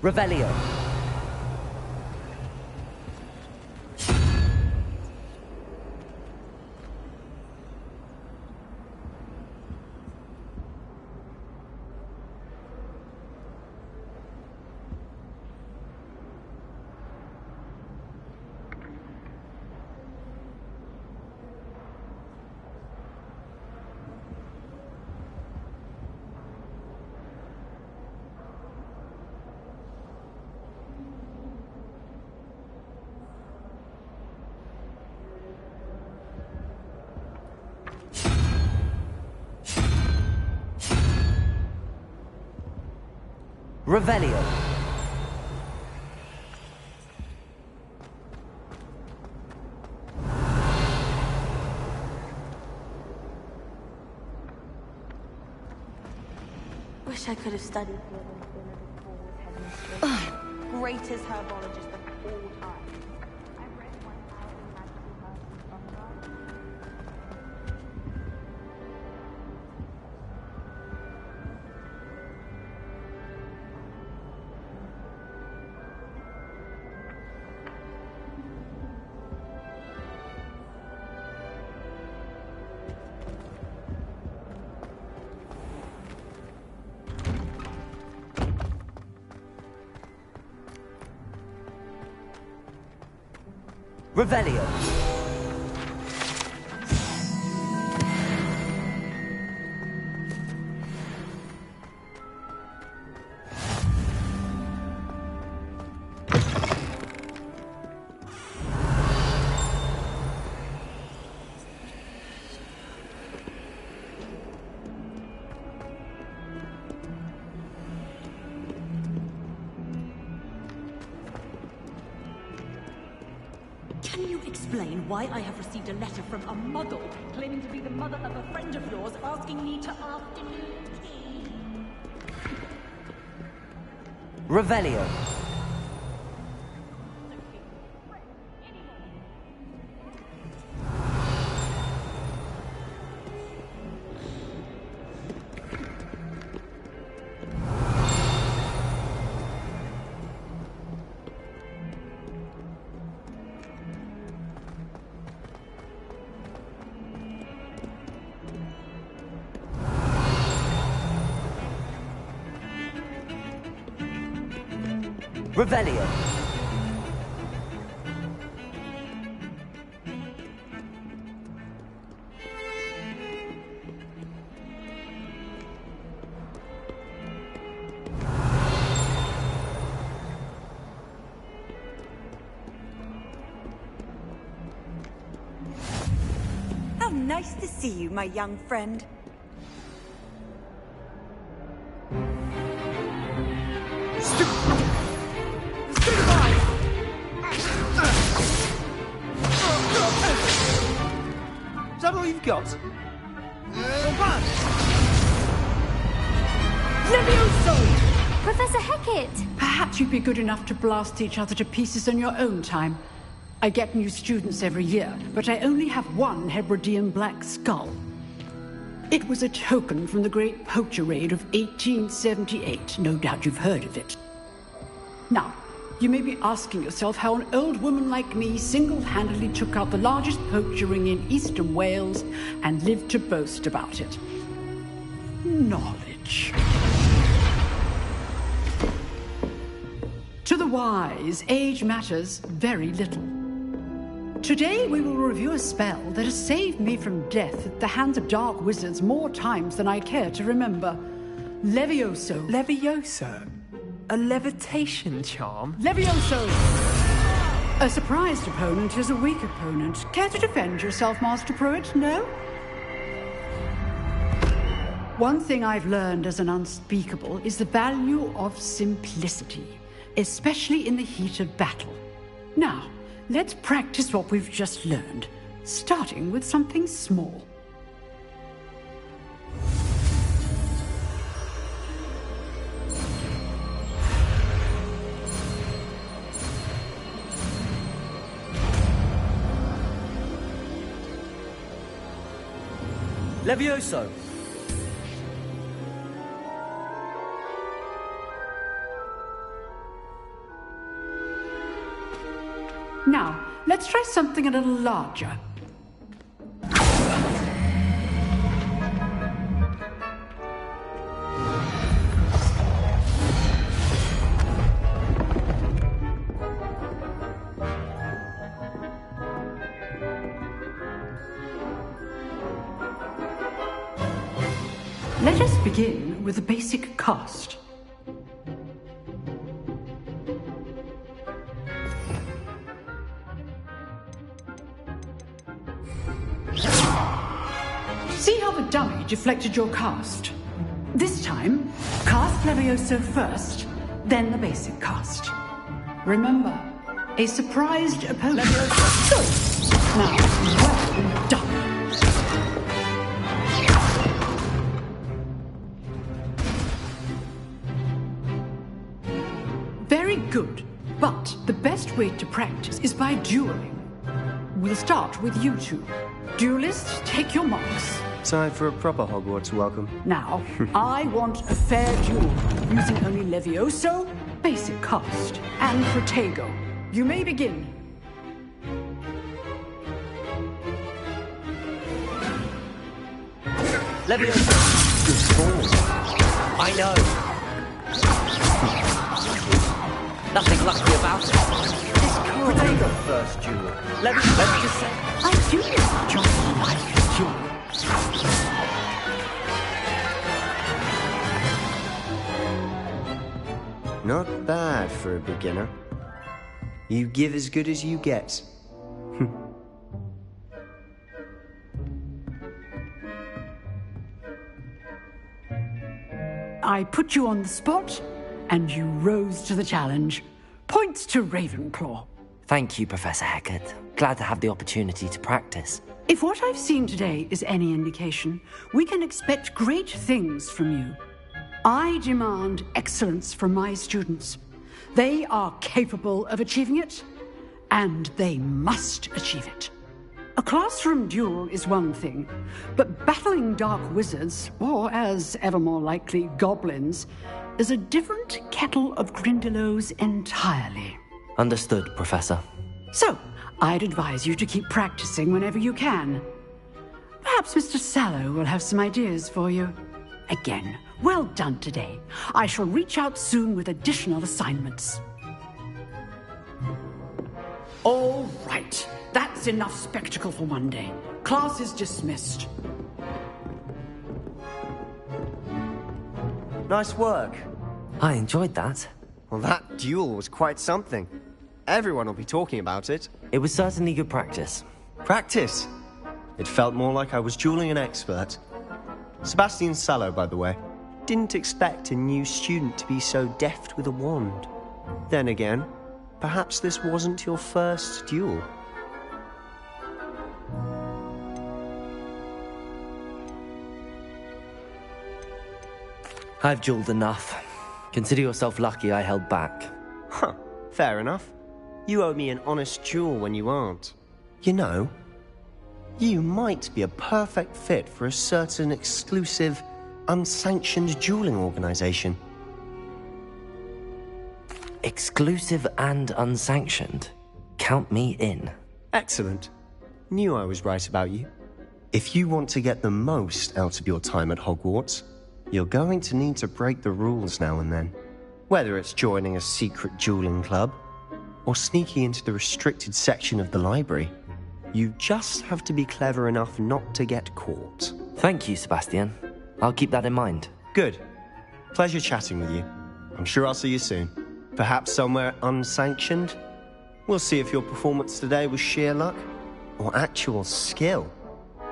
S1: Revelio. Revelio.
S10: Wish I could have studied here when Phil was headmistress. Greatest herbologist of all time. I've read 1,000 magical herbs from her.
S1: Revelio.
S15: Can you explain why I have received a letter from a muggle claiming to be the mother of a friend of yours asking me to afternoon tea?
S1: Revelio. Revelio.
S14: How nice to see you, my young friend.
S2: Is that all you've got?
S15: Levioso!
S13: Professor Hecat!
S15: Perhaps you'd be good enough to blast each other to pieces on your own time. I get new students every year, but I only have one Hebridean black skull. It was a token from the Great Poacher Raid of 1878. No doubt you've heard of it. Now, you may be asking yourself how an old woman like me single-handedly took out the largest poacher ring in eastern Wales and lived to boast about it. Knowledge. To the wise, age matters very little. Today we will review a spell that has saved me from death at the hands of dark wizards more times than I care to remember. Levioso.
S11: Levioso? A levitation charm?
S15: Levioso! A surprised opponent is a weak opponent. Care to defend yourself, Master Pruitt? No? One thing I've learned as an unspeakable is the value of simplicity, especially in the heat of battle. Now, let's practice what we've just learned, starting with something small.
S1: Levioso.
S15: Now, let's try something a little larger. Let us begin with a basic cast. See how the dummy deflected your cast? This time, cast Levioso first, then the basic cast. Remember, a surprised opponent. Now, well done. Very good, but the best way to practice is by dueling. We'll start with you two. Duelists, take your marks.
S16: Time for a proper Hogwarts welcome.
S15: Now, I want a fair duel, using only Levioso, basic cast, and Protego. You may begin.
S11: Levioso. Good ball. I know. Nothing lucky about it. This can't be the first duel. Let's just say,
S15: I do just like a duel.
S16: Not bad for a beginner. You give as good as you get.
S15: I put you on the spot, and you rose to the challenge. Points to Ravenclaw.
S1: Thank you, Professor Hecat. Glad to have the opportunity to practice.
S15: If what I've seen today is any indication, we can expect great things from you. I demand excellence from my students. They are capable of achieving it, and they must achieve it. A classroom duel is one thing, but battling dark wizards, or as ever more likely, goblins, is a different kettle of Grindylows entirely.
S1: Understood, Professor.
S15: So, I'd advise you to keep practicing whenever you can. Perhaps Mr. Sallow will have some ideas for you. Again, well done today. I shall reach out soon with additional assignments. All right. That's enough spectacle for one day. Class is dismissed.
S16: Nice work.
S1: I enjoyed that.
S16: Well, that duel was quite something. Everyone will be talking about it.
S1: It was certainly good practice.
S16: Practice? It felt more like I was dueling an expert. Sebastian Sallow, by the way. Didn't expect a new student to be so deft with a wand. Then again, perhaps this wasn't your first duel.
S1: I've dueled enough. Consider yourself lucky I held back.
S16: Huh, fair enough. You owe me an honest duel when you aren't. You know, you might be a perfect fit for a certain exclusive, unsanctioned dueling organization.
S1: Exclusive and unsanctioned? Count me in.
S16: Excellent. Knew I was right about you. If you want to get the most out of your time at Hogwarts, you're going to need to break the rules now and then. Whether it's joining a secret dueling club, or sneaking into the restricted section of the library, you just have to be clever enough not to get caught.
S1: Thank you, Sebastian. I'll keep that in mind.
S16: Good. Pleasure chatting with you. I'm sure I'll see you soon. Perhaps somewhere unsanctioned? We'll see if your performance today was sheer luck, or actual skill.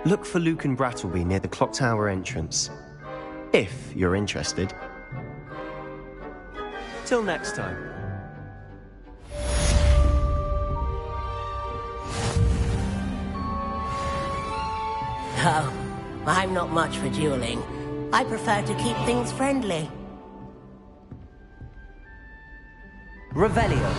S16: Look for Luke and Brattleby near the clock tower entrance. If you're interested. Till next time.
S12: Oh, I'm not much for dueling. I prefer to keep things friendly.
S1: Revelio.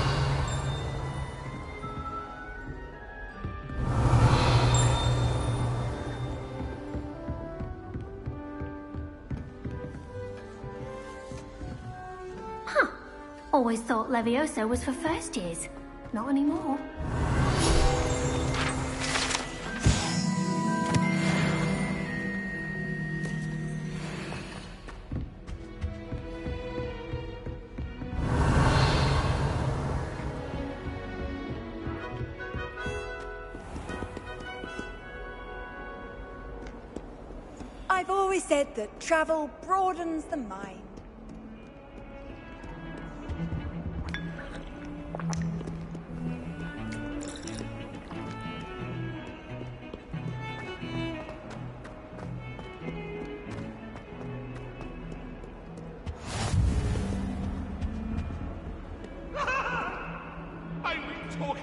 S13: Always thought Levioso was for first years. Not anymore.
S14: I've always said that travel broadens the mind.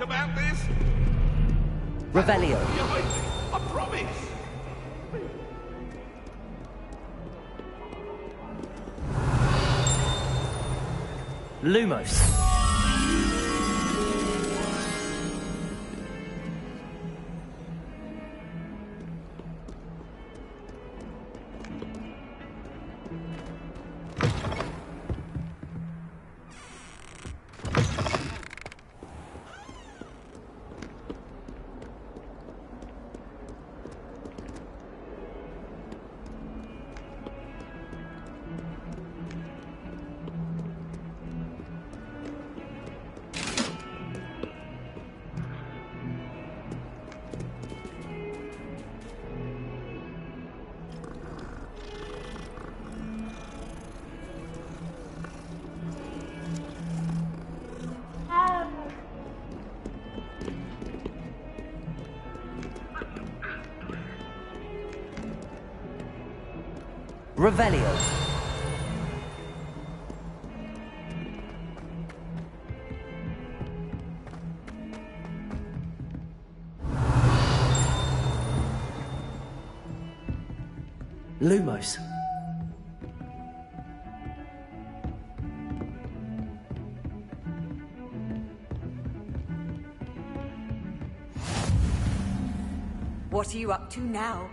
S17: about this?
S1: Revelio.
S17: Behind me, I promise.
S1: Lumos. Revelio. Lumos.
S14: What are you up to now?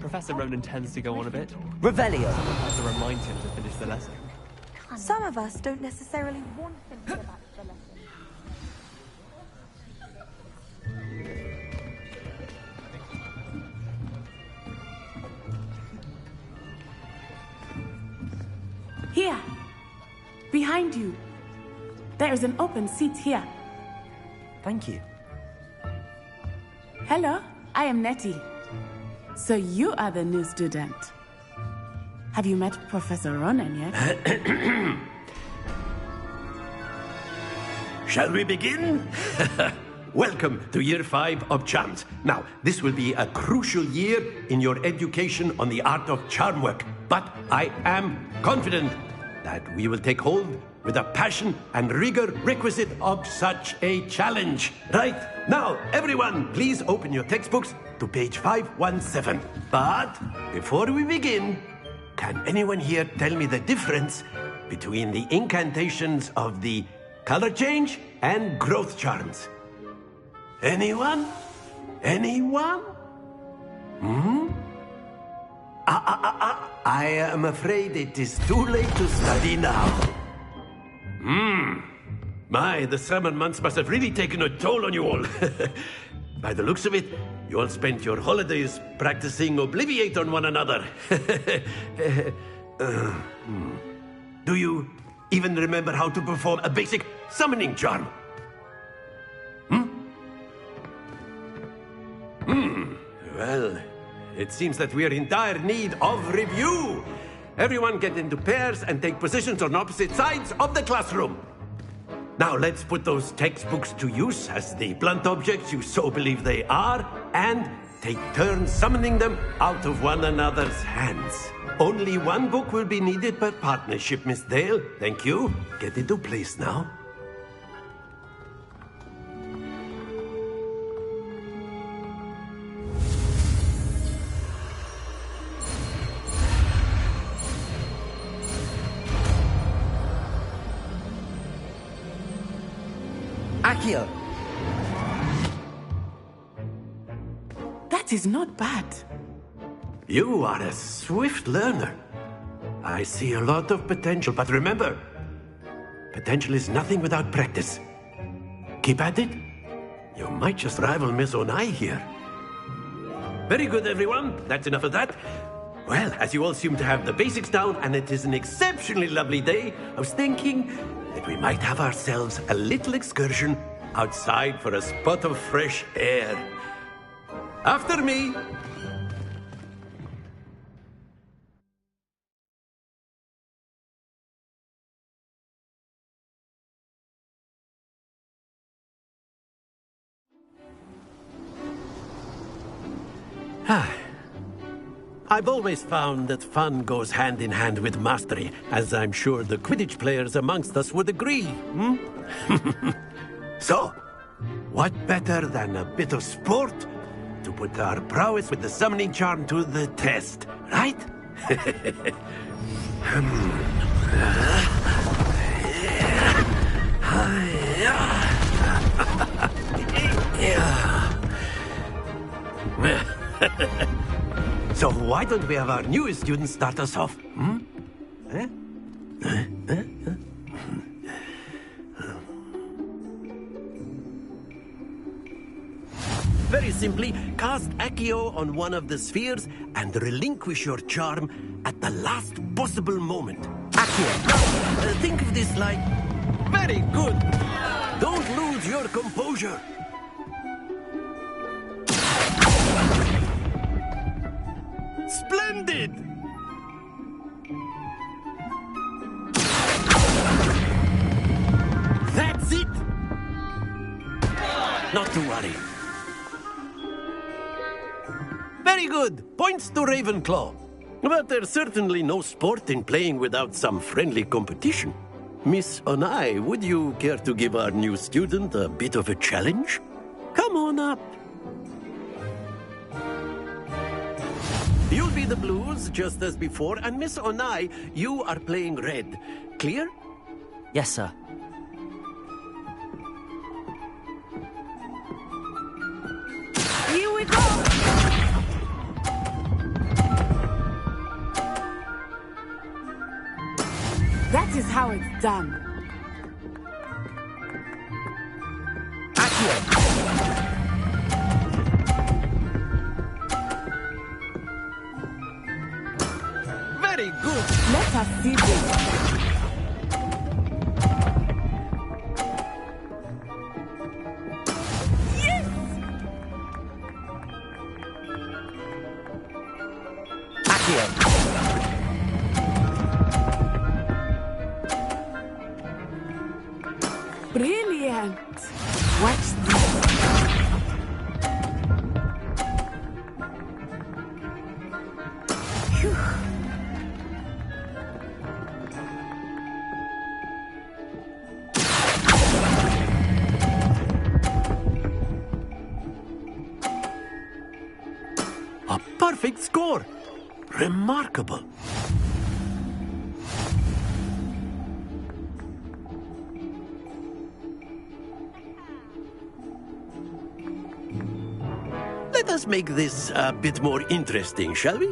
S18: Professor Ronan tends to go on a bit.
S1: Revelio.
S18: I have to remind him to finish the lesson.
S10: Some of us don't necessarily want him to go back to the lesson.
S19: Here! Behind you! There is an open seat here.
S1: Thank you.
S19: Hello, I am Nettie. So you are the new student. Have you met Professor Ronan yet?
S5: Shall we begin? Welcome to Year 5 of Charms. Now, this will be a crucial year in your education on the art of charm work. But I am confident that we will take hold with the passion and rigor requisite of such a challenge. Right, now, everyone, please open your textbooks to page 517. But before we begin, can anyone here tell me the difference between the incantations of the color change and growth charms? Anyone? Anyone? I am afraid it is too late to study now. My, the summer months must have really taken a toll on you all. By the looks of it, you all spent your holidays practicing Obliviate on one another. Do you even remember how to perform a basic summoning charm? Well, it seems that we are in dire need of review. Everyone get into pairs and take positions on opposite sides of the classroom. Now let's put those textbooks to use as the blunt objects you so believe they are, and take turns summoning them out of one another's hands. Only one book will be needed per partnership, Miss Dale. Thank you. Get into place now.
S11: Akio!
S19: That is not bad.
S5: You are a swift learner. I see a lot of potential, but remember, potential is nothing without practice. Keep at it. You might just rival Miss Onai here. Very good, everyone. That's enough of that. Well, as you all seem to have the basics down, and it is an exceptionally lovely day, I was thinking that we might have ourselves a little excursion outside for a spot of fresh air. After me. I've always found that fun goes hand in hand with mastery, as I'm sure the Quidditch players amongst us would agree. So, what better than a bit of sport to put our prowess with the summoning charm to the test, right? So why don't we have our newest student start us off? Very simply, cast Accio on one of the spheres and relinquish your charm at the last possible moment. Accio. Now, think of this like... Very good. Don't lose your composure. Splendid! That's it! Not to worry. Very good. Points to Ravenclaw. But there's certainly no sport in playing without some friendly competition. Miss Onai, would you care to give our new student a bit of a challenge? Come on up. You'll be the blues, just as before, and Miss Onai, you are playing red. Clear?
S1: Yes, sir.
S19: Here we go! That is how it's done.
S5: Very good.
S19: Let us see this. Brilliant! Watch this. Phew.
S5: A perfect score. Remarkable. Let us make this a bit more interesting, shall we?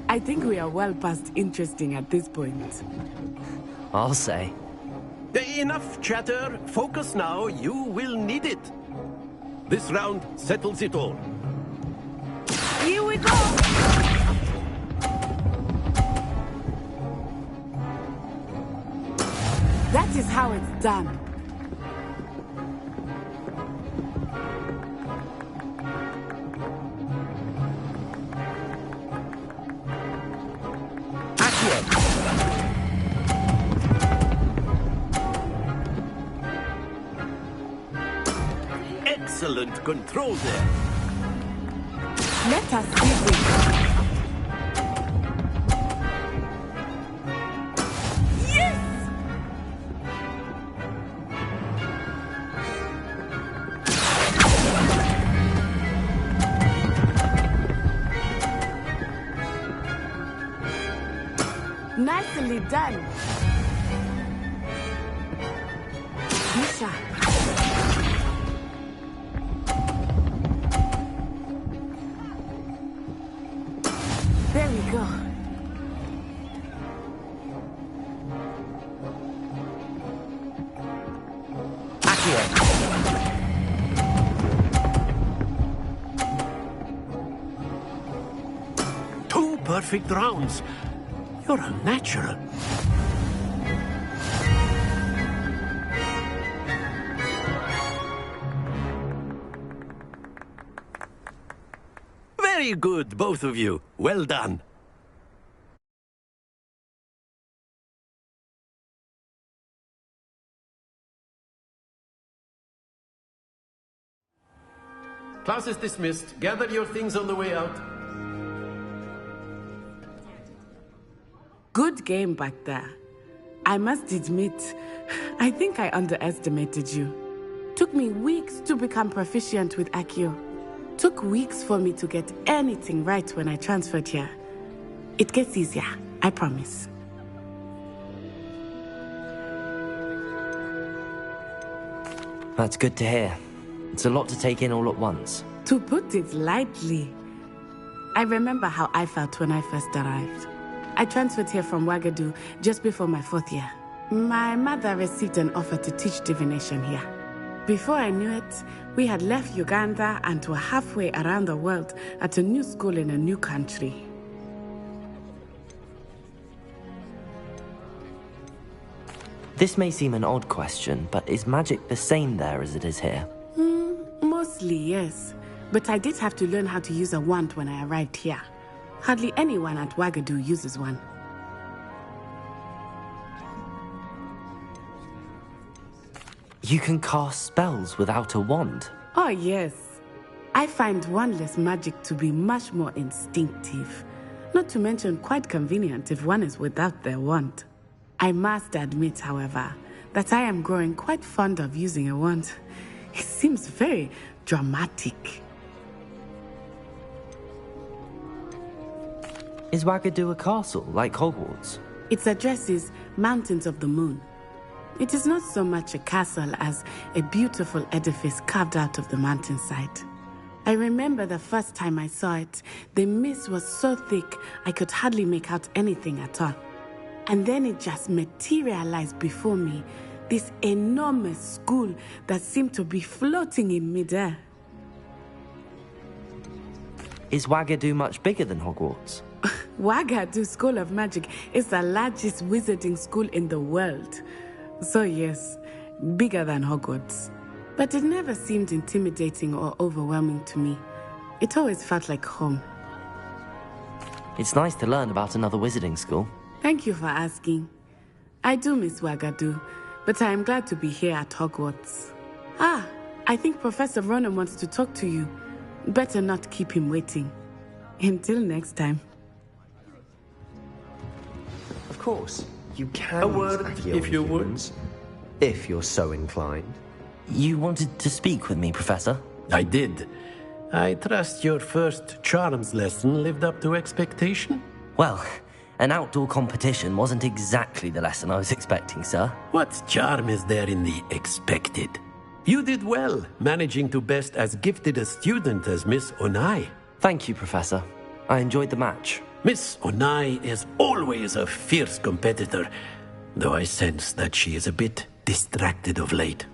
S19: I think we are well past interesting at this point.
S1: I'll say.
S5: Enough chatter. Focus now. You will need it. This round settles it all.
S19: Here we go! That is how it's done.
S5: Excellent control there.
S19: Let us see this. Yes! Nicely done. Misha. There we go.
S5: Two perfect rounds. You're a natural. Very good, both of you. Well done.
S20: Class is dismissed. Gather your things on the way out.
S19: Good game back there. I must admit, I think I underestimated you. Took me weeks to become proficient with Accio. Took weeks for me to get anything right when I transferred here. It gets easier, I promise.
S1: That's good to hear. It's a lot to take in all at once.
S19: To put it lightly, I remember how I felt when I first arrived. I transferred here from Wagadu just before my 4th year. My mother received an offer to teach divination here. Before I knew it, we had left Uganda and were halfway around the world at a new school in a new country.
S1: This may seem an odd question, but is magic the same there as it is here?
S19: Mostly, yes. But I did have to learn how to use a wand when I arrived here. Hardly anyone at Wagadu uses one.
S1: You can cast spells without a wand?
S19: Oh, yes. I find wandless magic to be much more instinctive. Not to mention quite convenient if one is without their wand. I must admit, however, that I am growing quite fond of using a wand. It seems very dramatic.
S1: Is Wagadu a castle, like Hogwarts?
S19: Its address is Mountains of the Moon. It is not so much a castle as a beautiful edifice carved out of the mountainside. I remember the first time I saw it, the mist was so thick I could hardly make out anything at all. And then it just materialized before me, this enormous school that seemed to be floating in midair.
S1: Is Wagadu much bigger than Hogwarts?
S19: Wagadu School of Magic is the largest wizarding school in the world. So yes, bigger than Hogwarts. But it never seemed intimidating or overwhelming to me. It always felt like home.
S1: It's nice to learn about another wizarding school.
S19: Thank you for asking. I do miss Wagadu, but I am glad to be here at Hogwarts. Ah, I think Professor Ronan wants to talk to you. Better not keep him waiting. Until next time.
S16: Of course, you can
S20: A word, if you would.
S16: If you're so inclined.
S1: You wanted to speak with me, Professor?
S20: I did. I trust your first charms lesson lived up to expectation?
S1: Well, an outdoor competition wasn't exactly the lesson I was expecting, sir.
S20: What charm is there in the expected? You did well, managing to best as gifted a student as Miss Onai.
S1: Thank you, Professor. I enjoyed the match.
S20: Miss Onai is always a fierce competitor, though I sense that she is a bit distracted of late.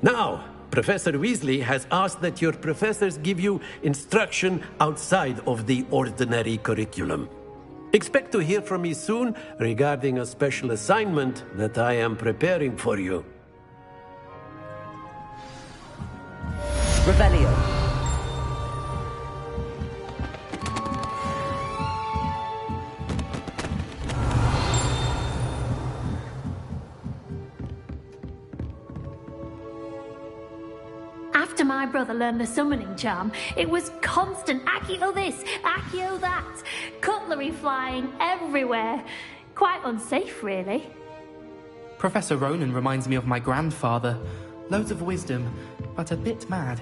S20: Now, Professor Weasley has asked that your professors give you instruction outside of the ordinary curriculum. Expect to hear from me soon regarding a special assignment that I am preparing for you.
S1: Revelio.
S13: After my brother learned the summoning charm, it was constant Accio this, Accio that, cutlery flying everywhere. Quite unsafe, really.
S21: Professor Ronan reminds me of my grandfather. Loads of wisdom, but a bit mad.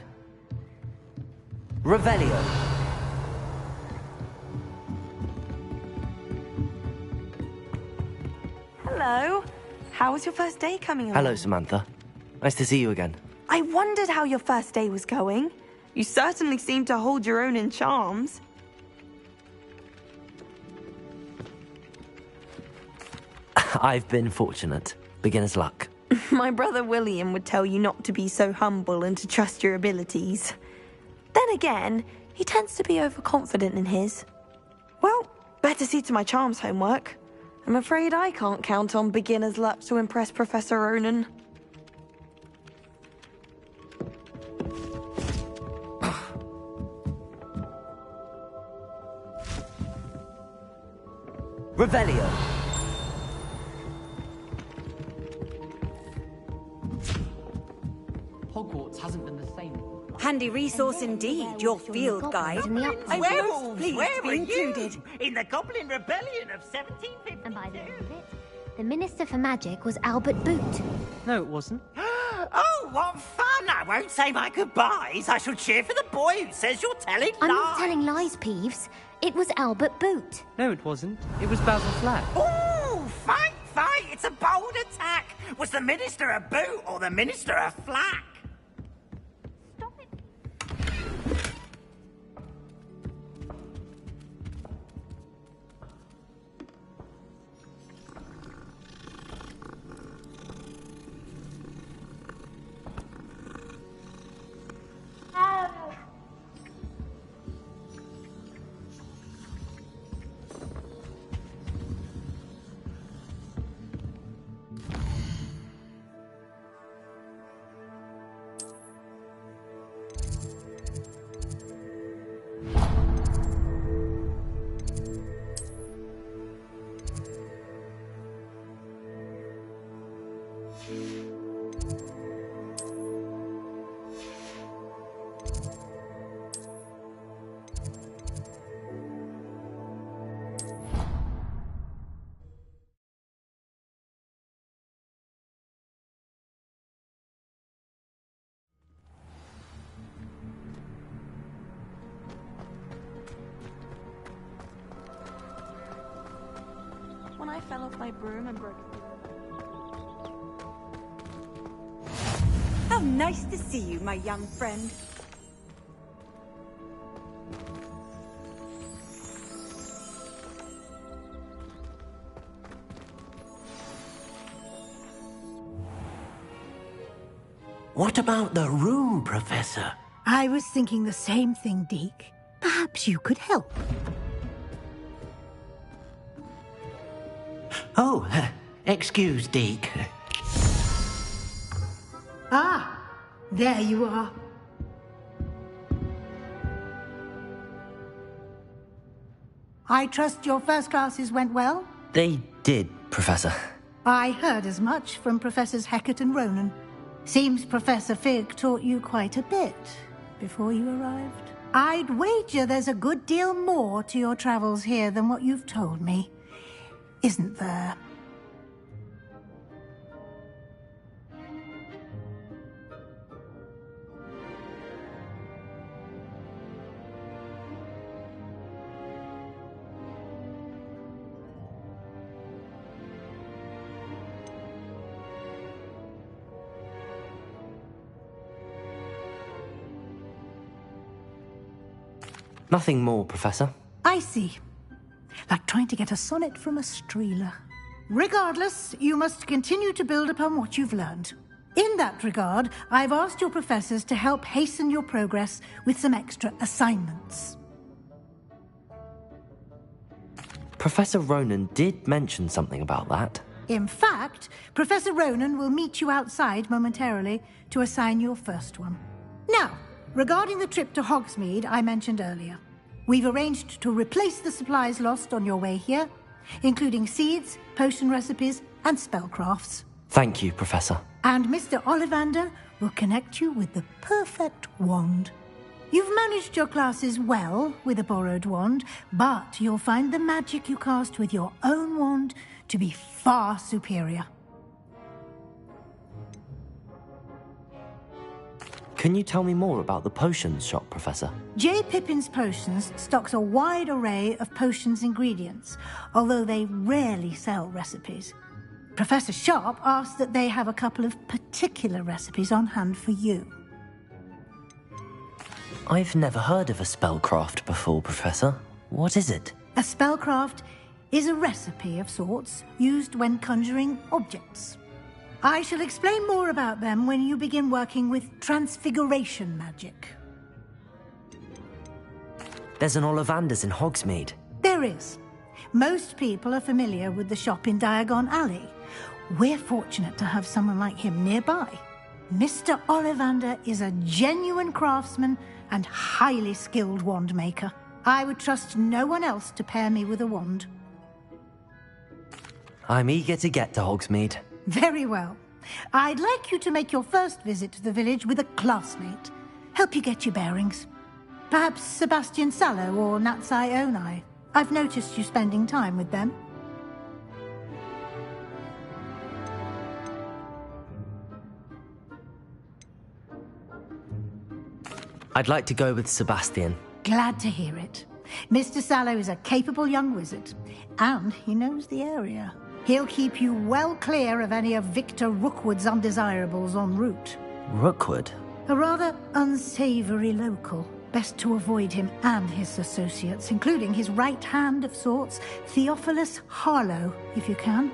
S1: Revelio.
S10: Hello. How was your first day coming along?
S1: Hello, Samantha. Nice to see you again.
S10: I wondered how your first day was going. You certainly seem to hold your own in charms.
S1: I've been fortunate. Beginner's luck.
S10: My brother William would tell you not to be so humble and to trust your abilities. Then again, he tends to be overconfident in his. Well, better see to my charms homework. I'm afraid I can't count on beginner's luck to impress Professor Ronan.
S1: Revelio.
S21: Hogwarts hasn't been the same.
S14: Handy resource indeed, your field guide.
S9: Werewolves,
S14: Please
S9: where
S14: be
S9: were
S14: included.
S9: you? In the Goblin Rebellion of 1752.
S22: And by the end of it, the Minister for Magic was Albert Boot.
S11: No, it wasn't.
S9: Oh, what fun! I won't say my goodbyes. I shall cheer for the boy who says you're telling
S22: I'm
S9: lies.
S22: not telling lies, Peeves. It was Albert Boot.
S11: No, it wasn't. It was Basil Flack.
S9: Ooh, fight, fight! It's a bold attack. Was the Minister a boot or the Minister a flack?
S10: When I fell off my broom and broke it.
S14: How nice to see you, my young friend.
S20: What about the room, Professor?
S8: I was thinking the same thing, Deke. Perhaps you could help.
S20: Oh, excuse, Deke.
S8: Ah, there you are. I trust your first classes went well?
S1: They did, Professor.
S8: I heard as much from Professors Hecat and Ronan. Seems Professor Fig taught you quite a bit before you arrived. I'd wager there's a good deal more to your travels here than what you've told me. Isn't there?
S1: Nothing more, Professor.
S8: I see. Like trying to get a sonnet from a streeler. Regardless, you must continue to build upon what you've learned. In that regard, I've asked your professors to help hasten your progress with some extra assignments.
S1: Professor Ronan did mention something about that.
S8: In fact, Professor Ronan will meet you outside momentarily to assign your first one. Now, regarding the trip to Hogsmeade I mentioned earlier, we've arranged to replace the supplies lost on your way here, including seeds, potion recipes, and spellcrafts.
S1: Thank you, Professor.
S8: And Mr. Ollivander will connect you with the perfect wand. You've managed your classes well with a borrowed wand, but you'll find the magic you cast with your own wand to be far superior.
S1: Can you tell me more about the potions shop, Professor?
S8: J. Pippin's Potions stocks a wide array of potions ingredients, although they rarely sell recipes. Professor Sharp asked that they have a couple of particular recipes on hand for you.
S1: I've never heard of a spellcraft before, Professor. What is it?
S8: A spellcraft is a recipe of sorts used when conjuring objects. I shall explain more about them when you begin working with transfiguration magic.
S1: There's an Ollivander's in Hogsmeade.
S8: There is. Most people are familiar with the shop in Diagon Alley. We're fortunate to have someone like him nearby. Mr. Ollivander is a genuine craftsman and highly skilled wand maker. I would trust no one else to pair me with a wand.
S1: I'm eager to get to Hogsmeade.
S8: Very well. I'd like you to make your first visit to the village with a classmate. Help you get your bearings. Perhaps Sebastian Sallow or Natsai Onai. I've noticed you spending time with them.
S1: I'd like to go with Sebastian.
S8: Glad to hear it. Mr. Sallow is a capable young wizard, and he knows the area. He'll keep you well clear of any of Victor Rookwood's undesirables en route.
S1: Rookwood?
S8: A rather unsavory local. Best to avoid him and his associates, including his right hand of sorts, Theophilus Harlow, if you can.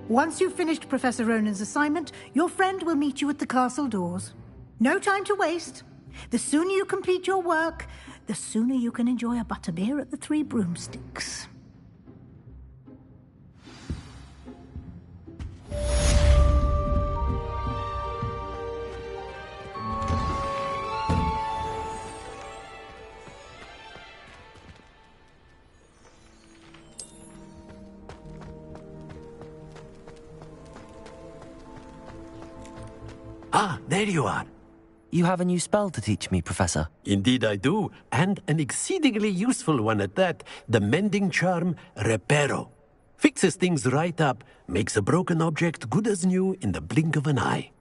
S8: Once you've finished Professor Ronan's assignment, your friend will meet you at the castle doors. No time to waste. The sooner you complete your work, the sooner you can enjoy a butterbeer at the Three Broomsticks.
S20: Ah, there you are.
S1: You have a new spell to teach me, Professor.
S20: Indeed I do, and an exceedingly useful one at that. The mending charm, Reparo. Fixes things right up, makes a broken object good as new in the blink of an eye.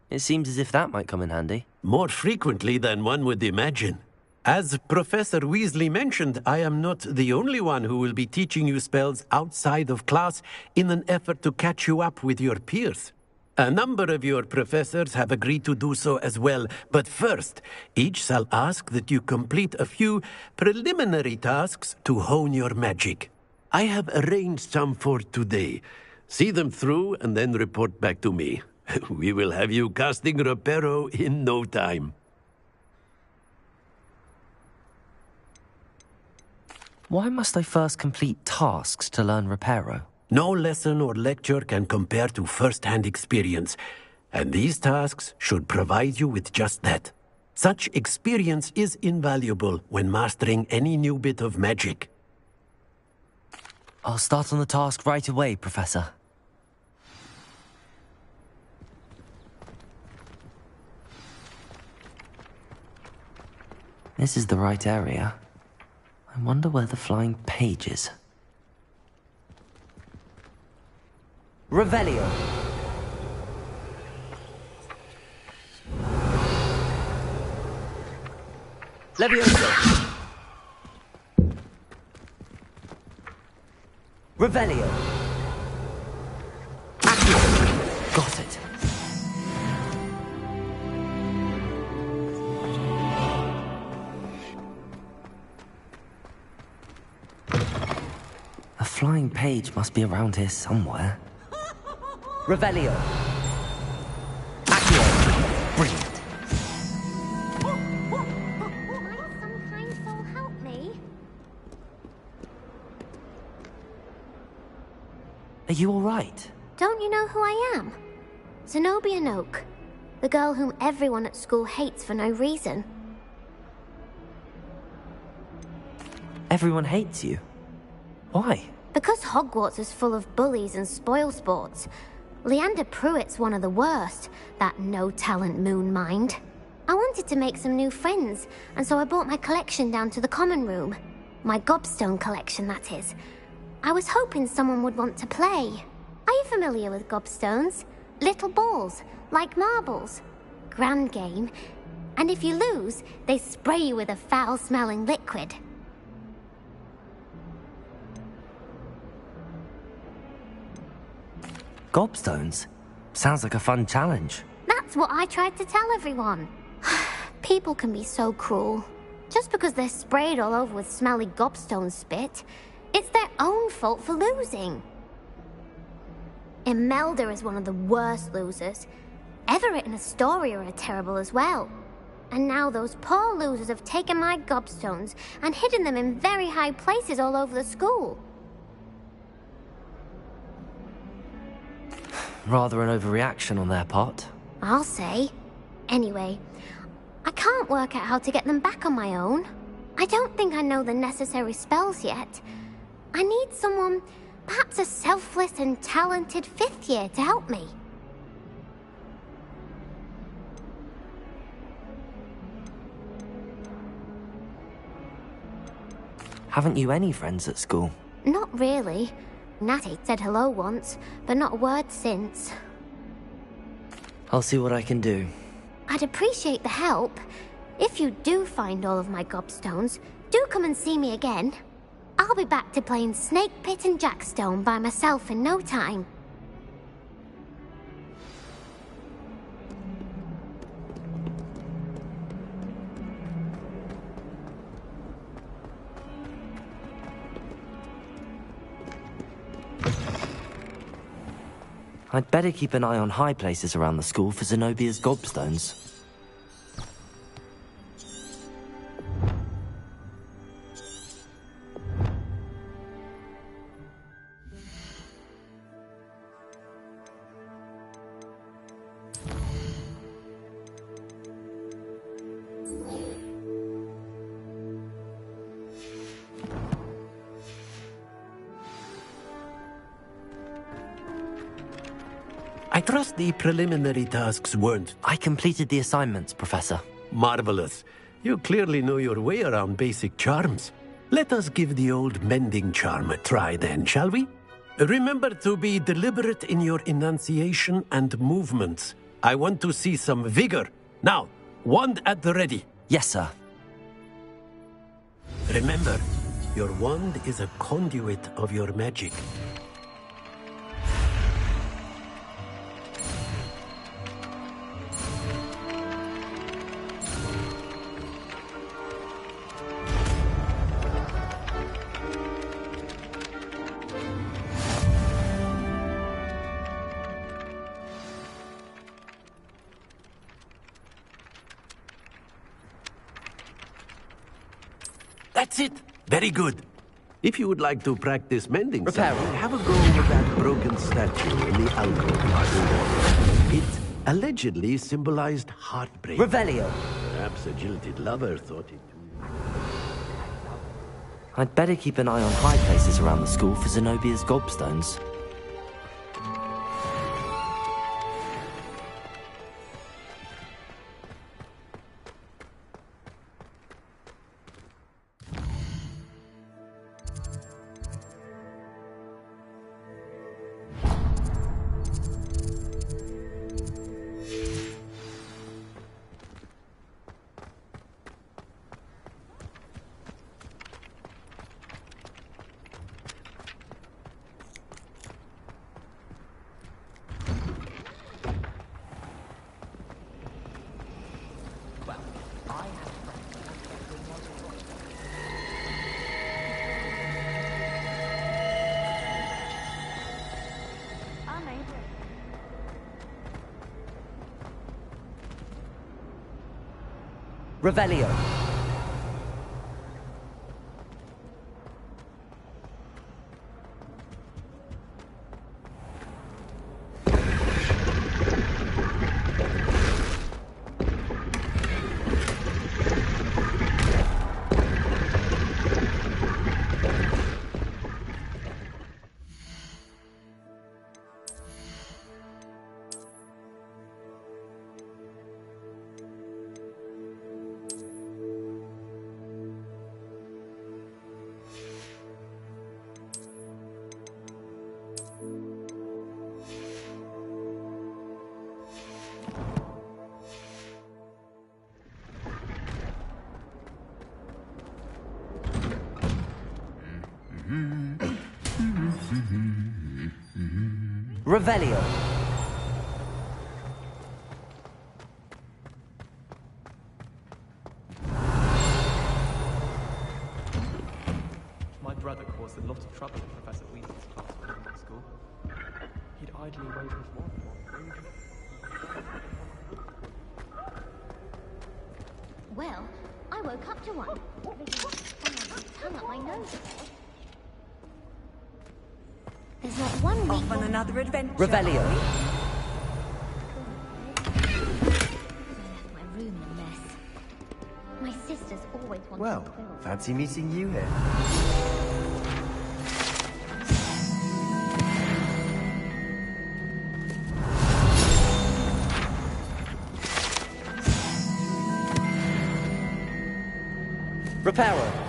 S1: It seems as if that might come in handy.
S20: More frequently than one would imagine. As Professor Weasley mentioned, I am not the only one who will be teaching you spells outside of class in an effort to catch you up with your peers. A number of your professors have agreed to do so as well, but first, each shall ask that you complete a few preliminary tasks to hone your magic. I have arranged some for today. See them through and then report back to me. We will have you casting Reparo in no time.
S1: Why must I first complete tasks to learn Reparo?
S20: No lesson or lecture can compare to first-hand experience, and these tasks should provide you with just that. Such experience is invaluable when mastering any new bit of magic.
S1: I'll start on the task right away, Professor. This is the right area. I wonder where the flying page is. Revelio. Levioso. Revelio. Accio. Got it. A flying page must be around here somewhere. Revelio. Accio. Brilliant.
S22: Might some kind soul help me?
S1: Are you alright?
S22: Don't you know who I am? Zenobia Noak, the girl whom everyone at school hates for no reason.
S1: Everyone hates you. Why?
S22: Because Hogwarts is full of bullies and spoilsports. Leander Pruitt's one of the worst, that no-talent moon mind. I wanted to make some new friends, and so I brought my collection down to the common room. My gobstone collection, that is. I was hoping someone would want to play. Are you familiar with gobstones? Little balls, like marbles. Grand game. And if you lose, they spray you with a foul-smelling liquid.
S1: Gobstones? Sounds like a fun challenge.
S22: That's what I tried to tell everyone. People can be so cruel. Just because they're sprayed all over with smelly gobstone spit, it's their own fault for losing. Imelda is one of the worst losers. Everett and Astoria are terrible as well. And now those poor losers have taken my gobstones and hidden them in very high places all over the school.
S1: Rather an overreaction on their part.
S22: I'll say. Anyway, I can't work out how to get them back on my own. I don't think I know the necessary spells yet. I need someone, perhaps a selfless and talented 5th year to help me.
S1: Haven't you any friends at school?
S22: Not really. Natty said hello once, but not a word since.
S1: I'll see what I can do.
S22: I'd appreciate the help. If you do find all of my gobstones, do come and see me again. I'll be back to playing Snake Pit and Jackstone by myself in no time.
S1: I'd better keep an eye on high places around the school for Zenobia's gobstones.
S20: I trust the preliminary tasks weren't...
S1: I completed the assignments, Professor.
S20: Marvelous. You clearly know your way around basic charms. Let us give the old mending charm a try then, shall we? Remember to be deliberate in your enunciation and movements. I want to see some vigor. Now, wand at the ready.
S1: Yes, sir.
S20: Remember, your wand is a conduit of your magic. That's it. Very good. If you would like to practice mending something, have a go with that broken statue in the alcove by the wall. It allegedly symbolized heartbreak.
S1: Revelio.
S20: Perhaps a jilted lover thought it too.
S1: I'd better keep an eye on high places around the school for Zenobia's gobstones. Revelio. Revelio.
S18: My brother caused a lot of trouble in Professor Weasley's class when he was at school. He'd idly wave his wand while reading.
S22: Well, I woke up to one. Tongue up my nose. There's not one week.
S14: Off on another adventure.
S1: Revelio.
S22: My room a mess. My sisters always wanted
S16: Well,
S22: to build.
S16: fancy meeting you here.
S1: Reparo.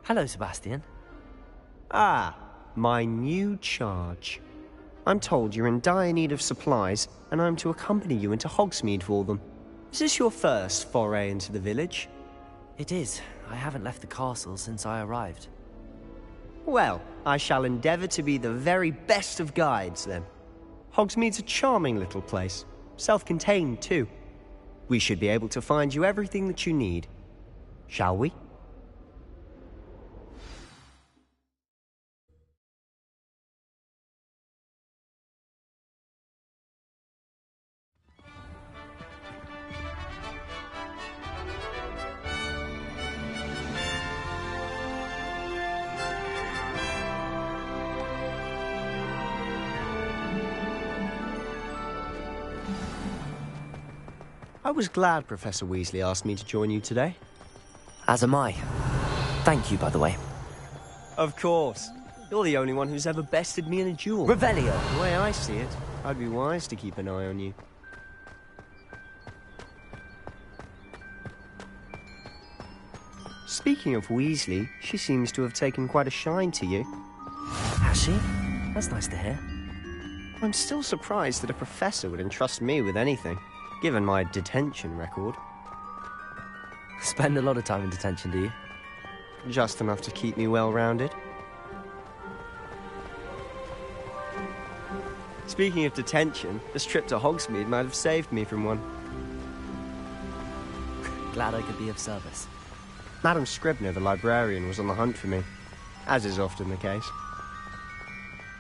S1: Hello, Sebastian.
S16: Ah, my new charge. I'm told you're in dire need of supplies, and I'm to accompany you into Hogsmeade for them. Is this your first foray into the village?
S1: It is. I haven't left the castle since I arrived.
S16: Well, I shall endeavour to be the very best of guides, then. Hogsmeade's a charming little place. Self-contained, too. We should be able to find you everything that you need. Shall we? I was glad Professor Weasley asked me to join you today.
S1: As am I. Thank you, by the way.
S16: Of course. You're the only one who's ever bested me in a duel.
S1: Revelio.
S16: The way I see it, I'd be wise to keep an eye on you. Speaking of Weasley, she seems to have taken quite a shine to you.
S1: Has she? That's nice to hear.
S16: I'm still surprised that a professor would entrust me with anything, given my detention record.
S1: Spend a lot of time in detention, do you?
S16: Just enough to keep me well-rounded. Speaking of detention, this trip to Hogsmeade might have saved me from one.
S1: Glad I could be of service.
S16: Madam Scribner, the librarian, was on the hunt for me, as is often the case.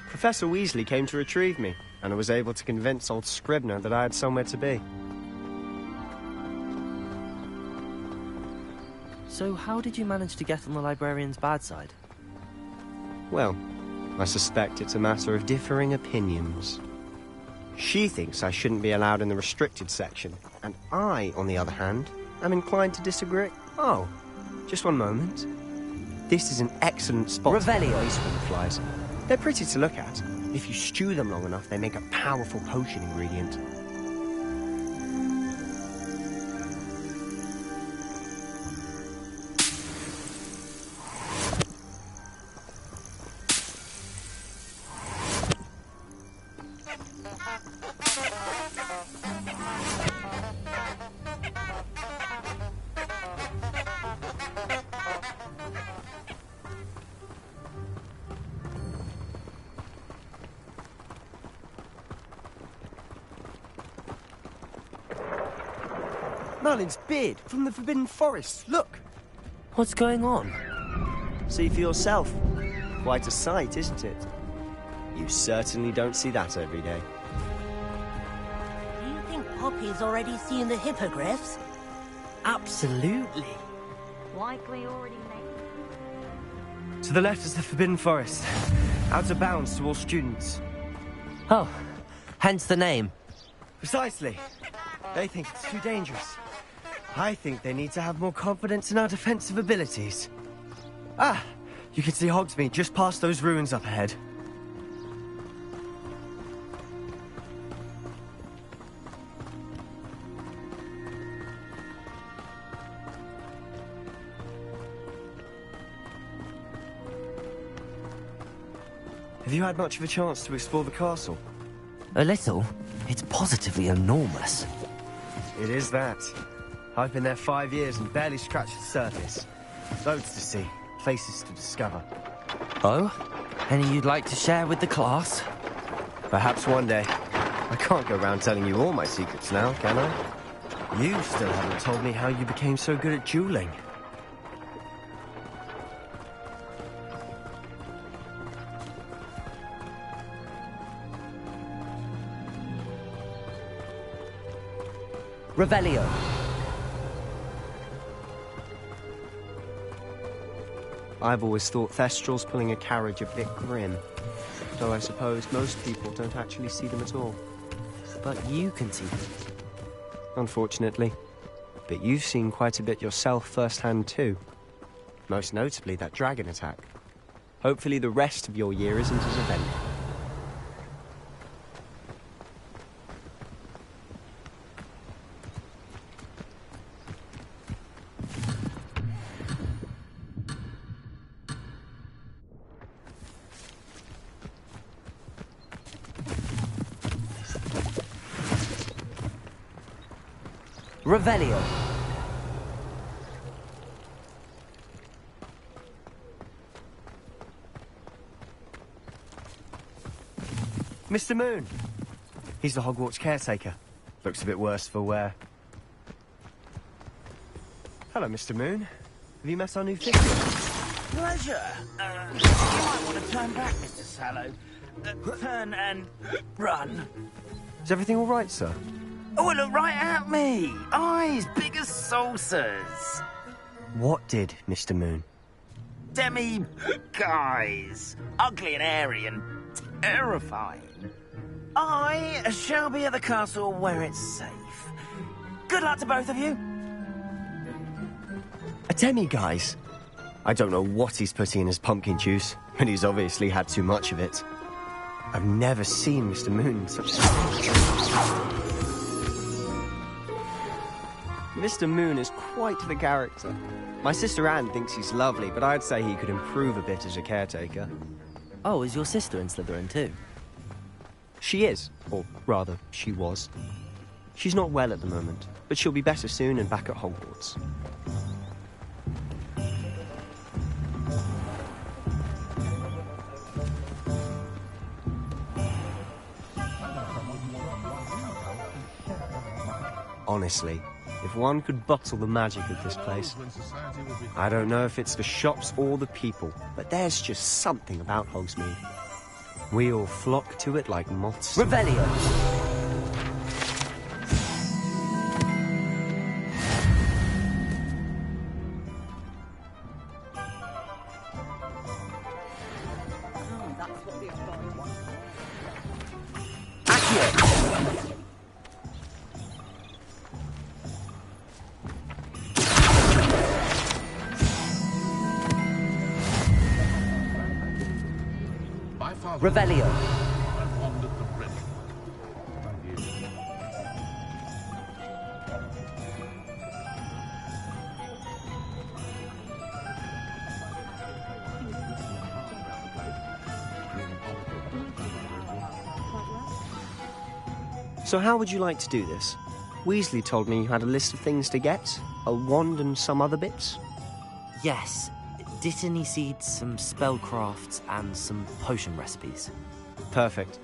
S16: Professor Weasley came to retrieve me, and I was able to convince old Scribner that I had somewhere to be.
S1: So how did you manage to get on the librarian's bad side?
S16: Well, I suspect it's a matter of differing opinions. She thinks I shouldn't be allowed in the restricted section, and I, on the other hand, am inclined to disagree. Oh, just one moment. This is an excellent spot for ice flies. They're pretty to look at. If you stew them long enough, they make a powerful potion ingredient. Merlin's beard from the Forbidden Forest. Look!
S1: What's going on?
S16: See for yourself. Quite a sight, isn't it? You certainly don't see that every day.
S3: Do you think Poppy's already seen the hippogriffs?
S11: Absolutely.
S22: Likely already made.
S11: To the left is the Forbidden Forest. Out of bounds to all students.
S1: Oh, hence the name.
S11: Precisely. They think it's too dangerous. I think they need to have more confidence in our defensive abilities. Ah, you can see Hogsmeade just past those ruins up ahead. Have you had much of a chance to explore the castle?
S1: A little. It's positively enormous.
S11: It is that.
S16: I've been there 5 years and barely scratched the surface. Loads to see, places to discover.
S1: Oh? Any you'd like to share with the class?
S16: Perhaps one day. I can't go around telling you all my secrets now, can I? You still haven't told me how you became so good at dueling.
S1: Revelio.
S16: I've always thought Thestral's pulling a carriage a bit grim, though I suppose most people don't actually see them at all.
S1: But you can see them.
S16: Unfortunately. But you've seen quite a bit yourself firsthand too. Most notably that dragon attack. Hopefully the rest of your year isn't as eventful.
S1: Revelio.
S16: Mr. Moon! He's the Hogwarts caretaker. Looks a bit worse for wear. Hello, Mr. Moon. Have you met our new figure?
S9: Pleasure. You might want to turn back, Mr. Sallow. Turn and run.
S16: Is everything all right, sir?
S9: Oh, look right at me. Eyes big as saucers.
S16: What did, Mr. Moon?
S9: Guys. Ugly and airy and terrifying. I shall be at the castle where it's safe. Good luck to both of you.
S16: A demi-guise? I don't know what he's putting in his pumpkin juice, but he's obviously had too much of it. I've never seen Mr. Moon in such... Mr. Moon is quite the character. My sister Anne thinks he's lovely, but I'd say he could improve a bit as a caretaker.
S1: Oh, is your sister in Slytherin too?
S16: She is, or rather, she was. She's not well at the moment, but she'll be better soon and back at Hogwarts. Honestly, if one could bottle the magic of this place. I don't know if it's the shops or the people, but there's just something about Hogsmeade. We all flock to it like moths.
S1: Revelio! Revelio.
S16: So how would you like to do this? Weasley told me you had a list of things to get, a wand and some other bits.
S1: Yes. Dittany seeds, some spellcrafts, and some potion recipes.
S16: Perfect.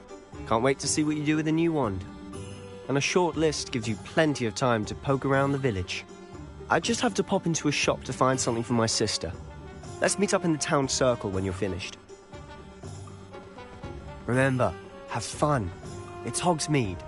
S16: Can't wait to see what you do with the new wand. And a short list gives you plenty of time to poke around the village. I just have to pop into a shop to find something for my sister. Let's meet up in the town circle when you're finished. Remember, have fun. It's Hogsmeade.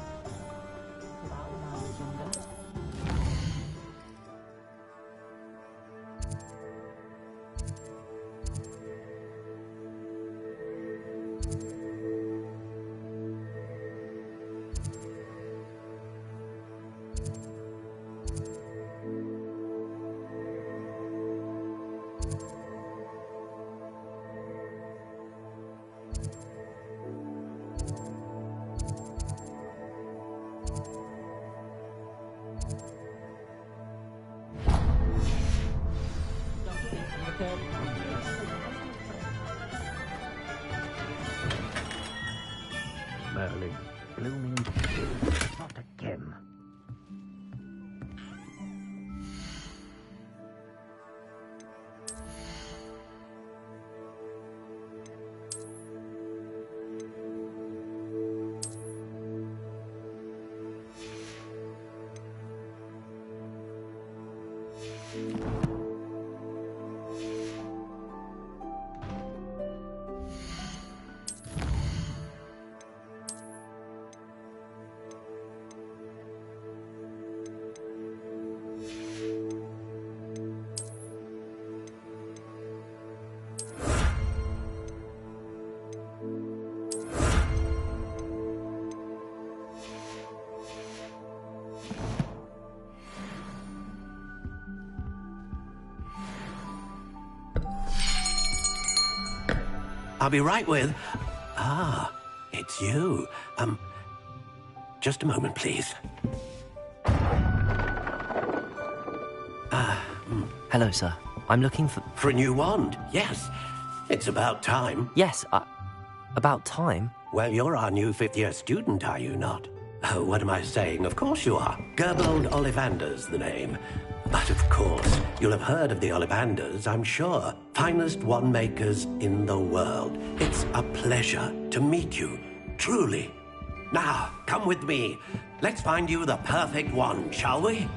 S9: Merlin, blooming not again.
S5: I'll be right with... Ah, it's you. Just a moment, please.
S1: Hello, sir. I'm looking for...
S5: For a new wand, yes. It's about time.
S1: Yes, about time?
S5: Well, you're our new fifth-year student, are you not? Oh, what am I saying? Of course you are. Gerbold Ollivander's the name. But of course, you'll have heard of the Ollivanders, I'm sure. Finest wand makers in the world. It's a pleasure to meet you, truly. Now, come with me. Let's find you the perfect wand, shall we?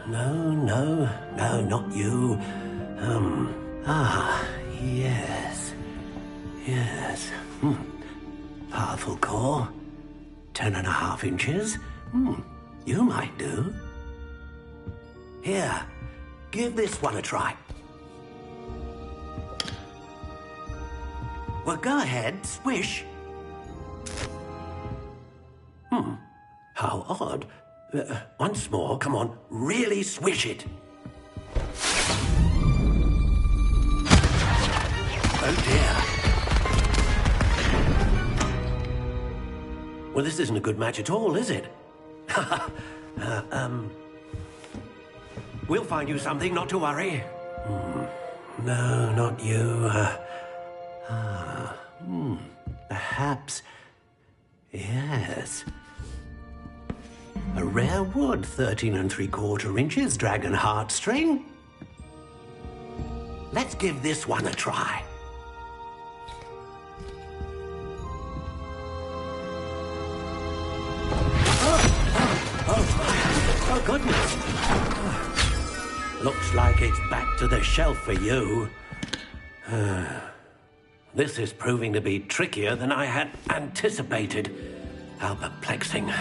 S5: No, not you. Yes. Powerful core. 10.5 inches. You might do. Here, give this one a try. Well, go ahead, swish. How odd. Once more, come on, really swish it. Oh dear. Well, this isn't a good match at all, is it? We'll find you something, not to worry. No, not you. Perhaps... Yes. A rare wood, 13 3/4 inches, dragon heartstring. Let's give this one a try. Oh, goodness. Looks like it's back to the shelf for you. This is proving to be trickier than I had anticipated. How perplexing.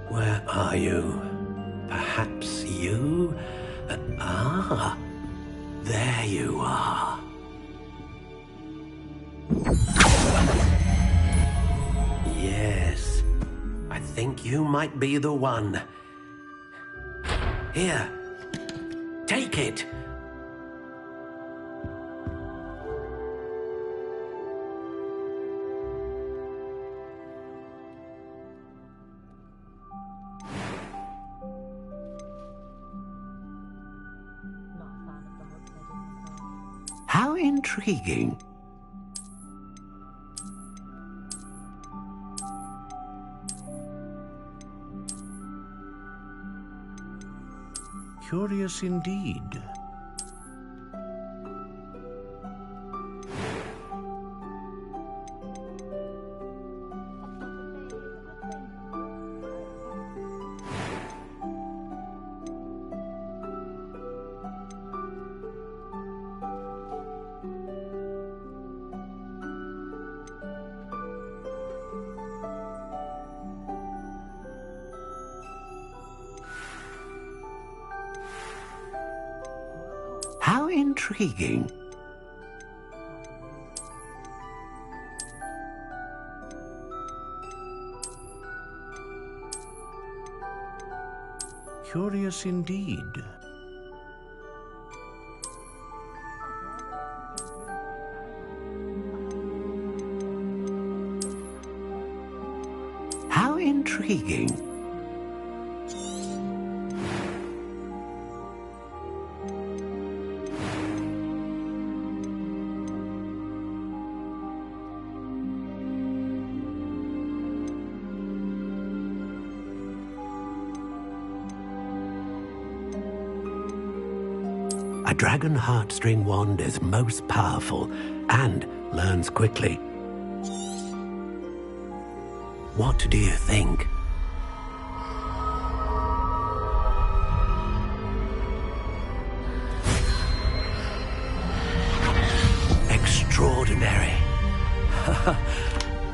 S5: Where are you? Perhaps you? There you are. Yes, I think you might be the one. Here, take it. How intriguing. Curious indeed. How intriguing. Curious indeed. How intriguing. A dragon heartstring wand is most powerful and learns quickly. What do you think? Extraordinary.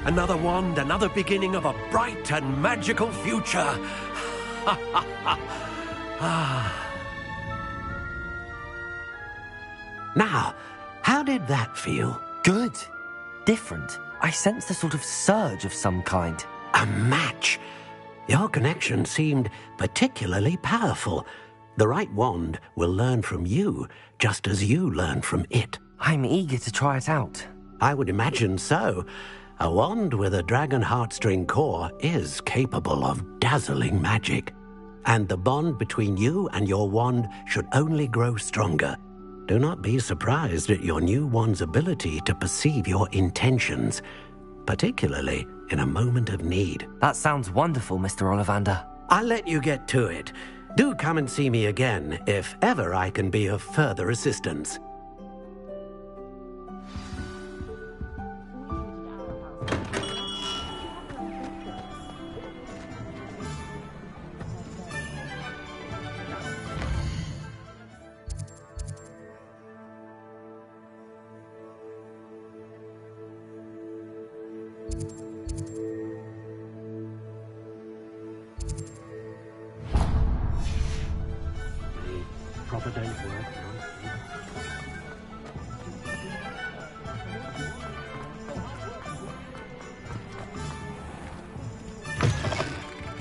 S5: Another wand, another beginning of a bright and magical future. Now, how did that feel?
S1: Good. Different. I sensed a sort of surge of some kind.
S5: A match. Your connection seemed particularly powerful. The right wand will learn from you, just as you learn from it.
S1: I'm eager to try it out.
S5: I would imagine so. A wand with a dragon heartstring core is capable of dazzling magic. And the bond between you and your wand should only grow stronger. Do not be surprised at your new wand's ability to perceive your intentions, particularly in a moment of need.
S1: That sounds wonderful, Mr. Ollivander.
S5: I'll let you get to it. Do come and see me again if ever I can be of further assistance. Proper day's work.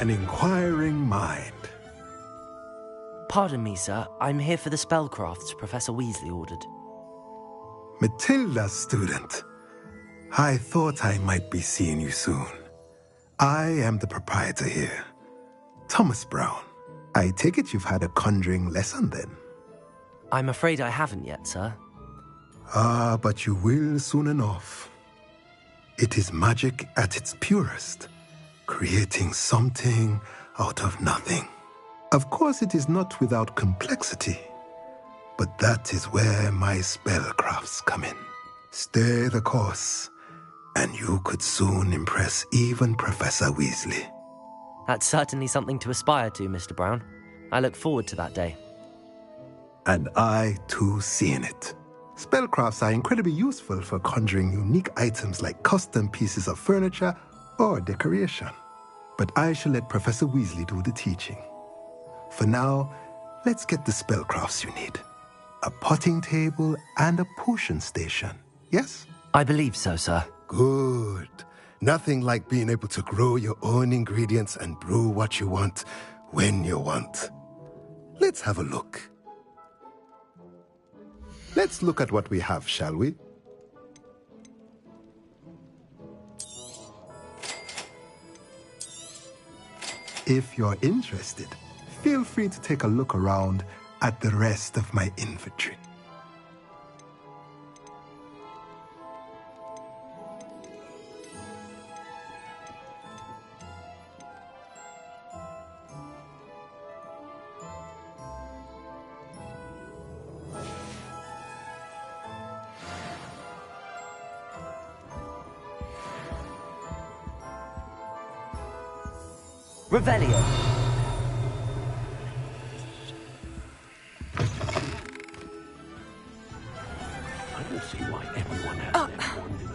S4: An inquiring mind.
S1: Pardon me, sir. I'm here for the spellcrafts Professor Weasley ordered.
S4: Matilda, student. I thought I might be seeing you soon. I am the proprietor here, Thomas Brown. I take it you've had a conjuring lesson then?
S1: I'm afraid I haven't yet, sir.
S4: Ah, but you will soon enough. It is magic at its purest, creating something out of nothing. Of course, it is not without complexity, but that is where my spellcrafts come in. Stay the course, and you could soon impress even Professor Weasley.
S1: That's certainly something to aspire to, Mr. Brown. I look forward to that day.
S4: And I, too, seeing it. Spellcrafts are incredibly useful for conjuring unique items like custom pieces of furniture or decoration. But I shall let Professor Weasley do the teaching. For now, let's get the spellcrafts you need. A potting table and a potion station, yes?
S1: I believe so, sir.
S4: Good. Nothing like being able to grow your own ingredients and brew what you want when you want. Let's have a look. Let's look at what we have, shall we? If you're interested, feel free to take a look around at the rest of my inventory.
S1: Revelio.
S5: I don't see why everyone has their wand in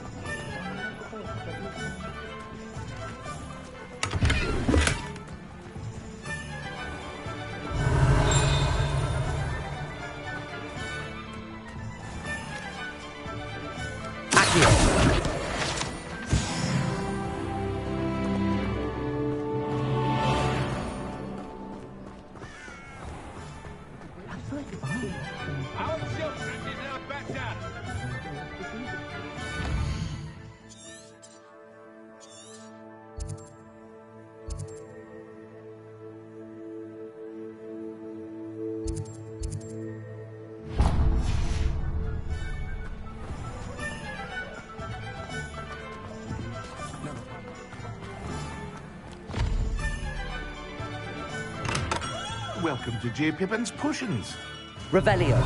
S17: Welcome to J. Pippin's Potions.
S1: Revelio.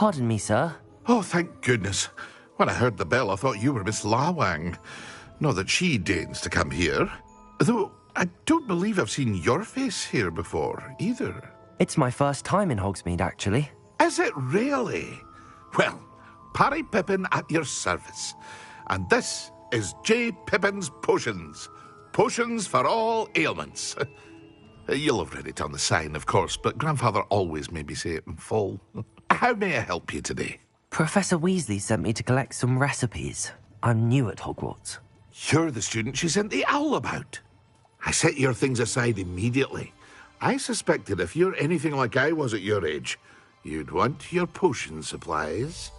S1: Pardon me, sir.
S17: Oh, thank goodness. When I heard the bell, I thought you were Miss Lawang. Not that she deigns to come here. Though, I don't believe I've seen your face here before, either.
S1: It's my first time in Hogsmeade, actually.
S17: Is it really? Well, Parry Pippin at your service. And this is J. Pippin's Potions. Potions for all ailments. You'll have read it on the sign, of course, but Grandfather always made me say it in full. How may I help you today?
S1: Professor Weasley sent me to collect some recipes. I'm new at Hogwarts.
S17: You're the student she sent the owl about. I set your things aside immediately. I suspected if you're anything like I was at your age, you'd want your potion supplies.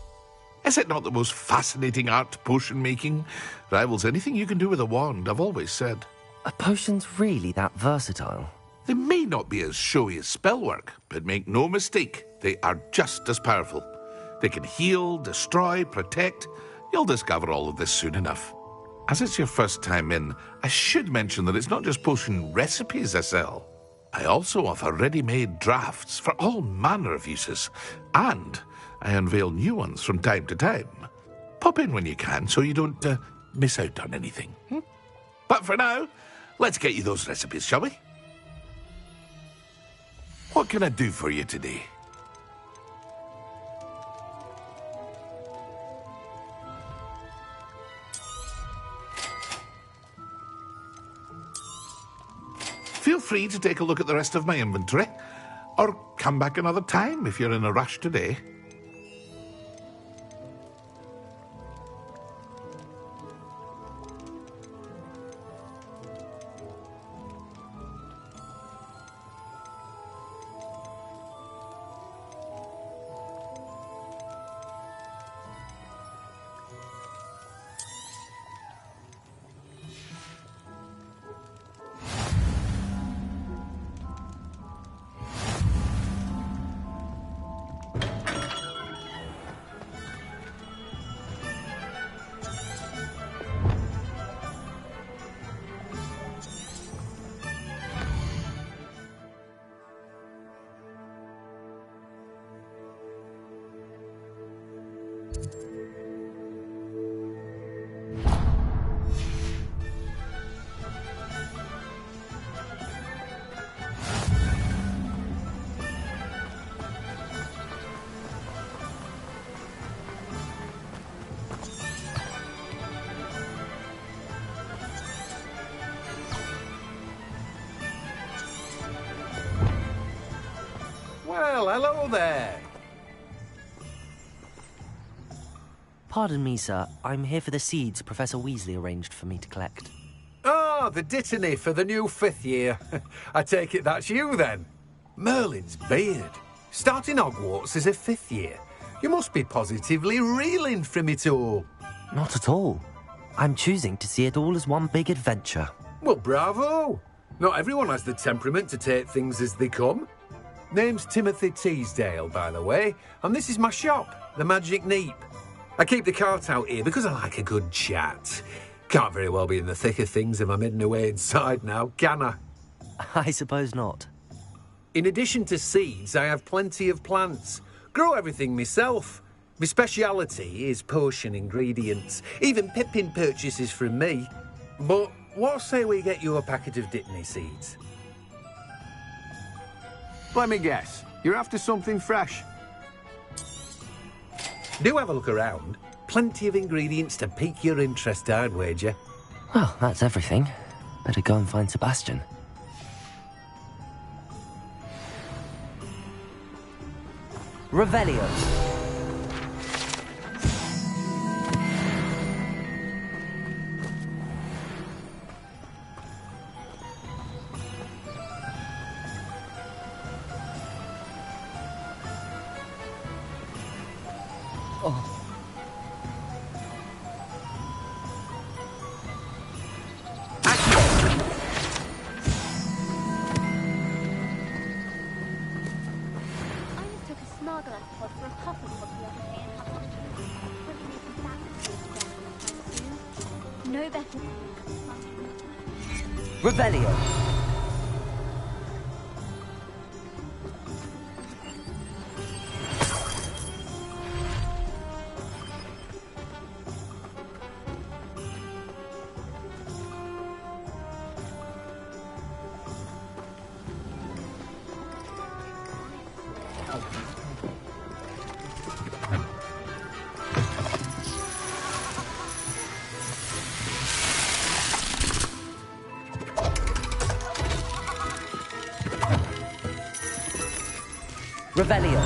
S17: Is it not the most fascinating art, potion making? Rivals anything you can do with a wand, I've always said.
S1: Are potions really that versatile?
S17: They may not be as showy as spellwork, but make no mistake, they are just as powerful. They can heal, destroy, protect. You'll discover all of this soon enough. As it's your first time in, I should mention that it's not just potion recipes I sell. I also offer ready-made drafts for all manner of uses, and I unveil new ones from time to time. Pop in when you can so you don't miss out on anything. But for now, let's get you those recipes, shall we? What can I do for you today? Feel free to take a look at the rest of my inventory, or come back another time if you're in a rush today.
S6: Well, hello there.
S1: Pardon me, sir. I'm here for the seeds Professor Weasley arranged for me to collect.
S6: Oh, the dittany for the new 5th year. I take it that's you, then. Merlin's beard. Starting Hogwarts as a 5th year. You must be positively reeling from it all.
S1: Not at all. I'm choosing to see it all as one big adventure.
S6: Well, bravo. Not everyone has the temperament to take things as they come. Name's Timothy Teasdale, by the way, and this is my shop, the Magic Neep. I keep the cart out here because I like a good chat. Can't very well be in the thick of things if I'm hidden away inside now, can I?
S1: I suppose not.
S6: In addition to seeds, I have plenty of plants. Grow everything myself. My speciality is potion ingredients. Even Pippin purchases from me. But what say we get you a packet of Dittany seeds? Let me guess. You're after something fresh. Do have a look around. Plenty of ingredients to pique your interest, I'd wager.
S1: Well, that's everything. Better go and find Sebastian. Revelio.
S13: No better.
S1: Revelio. Revelio.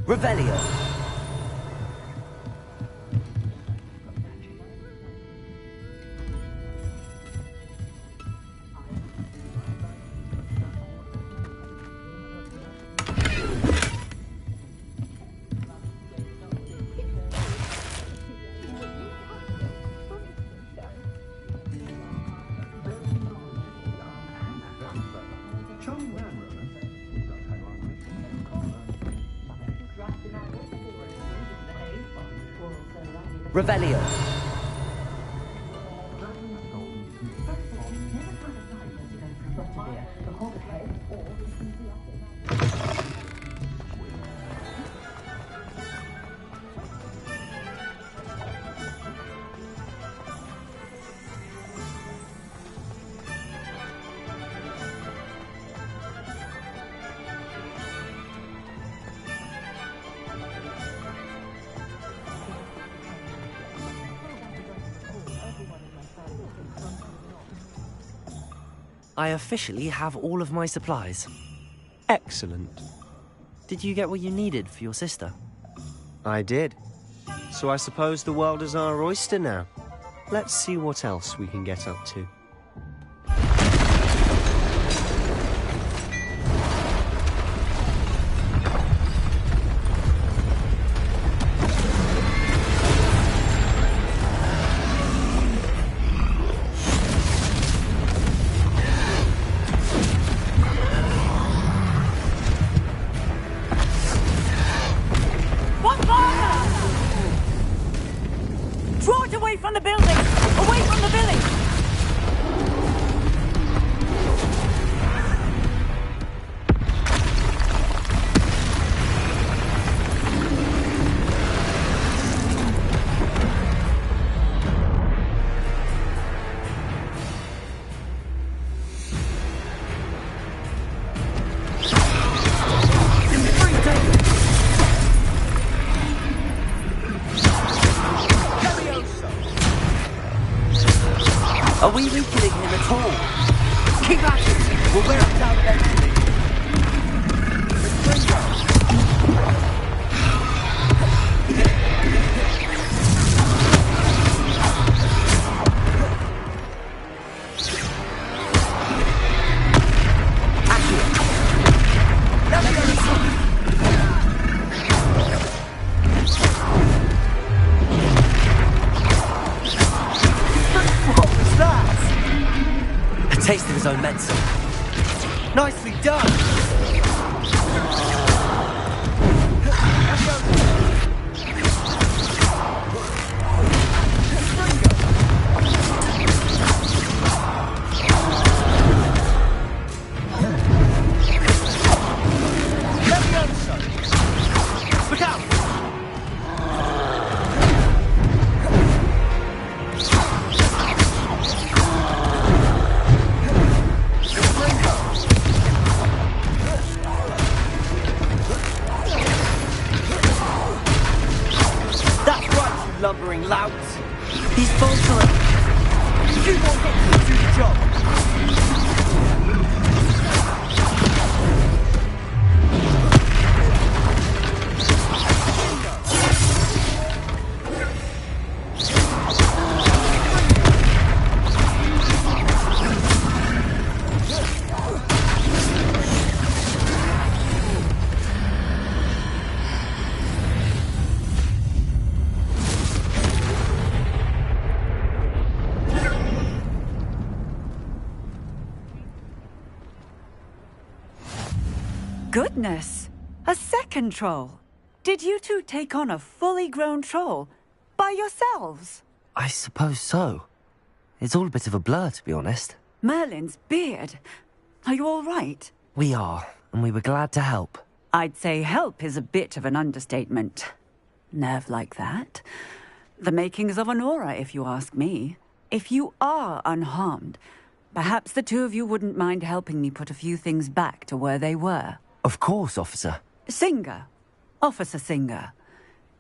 S1: Revelio. Revelio. I officially have all of my supplies.
S16: Excellent.
S1: Did you get what you needed for your sister?
S16: I did. So I suppose the world is our oyster now. Let's see what else we can get up to.
S1: Are we weakening him at all? Keep at it! We'll wear him down eventually. Taste of his own medicine. Nicely done! Look out! Lumbering louts. These bolts are...
S2: You want to do the job.
S7: Goodness! A second troll! Did you two take on a fully grown troll by yourselves?
S1: I suppose so. It's all a bit of a blur, to be honest.
S7: Merlin's beard. Are you all right?
S1: We are, and we were glad to help.
S7: I'd say help is a bit of an understatement. Nerve like that. The makings of an aura, if you ask me. If you are unharmed, perhaps the two of you wouldn't mind helping me put a few things back to where they were.
S1: Of course, officer.
S7: Singer. Officer Singer.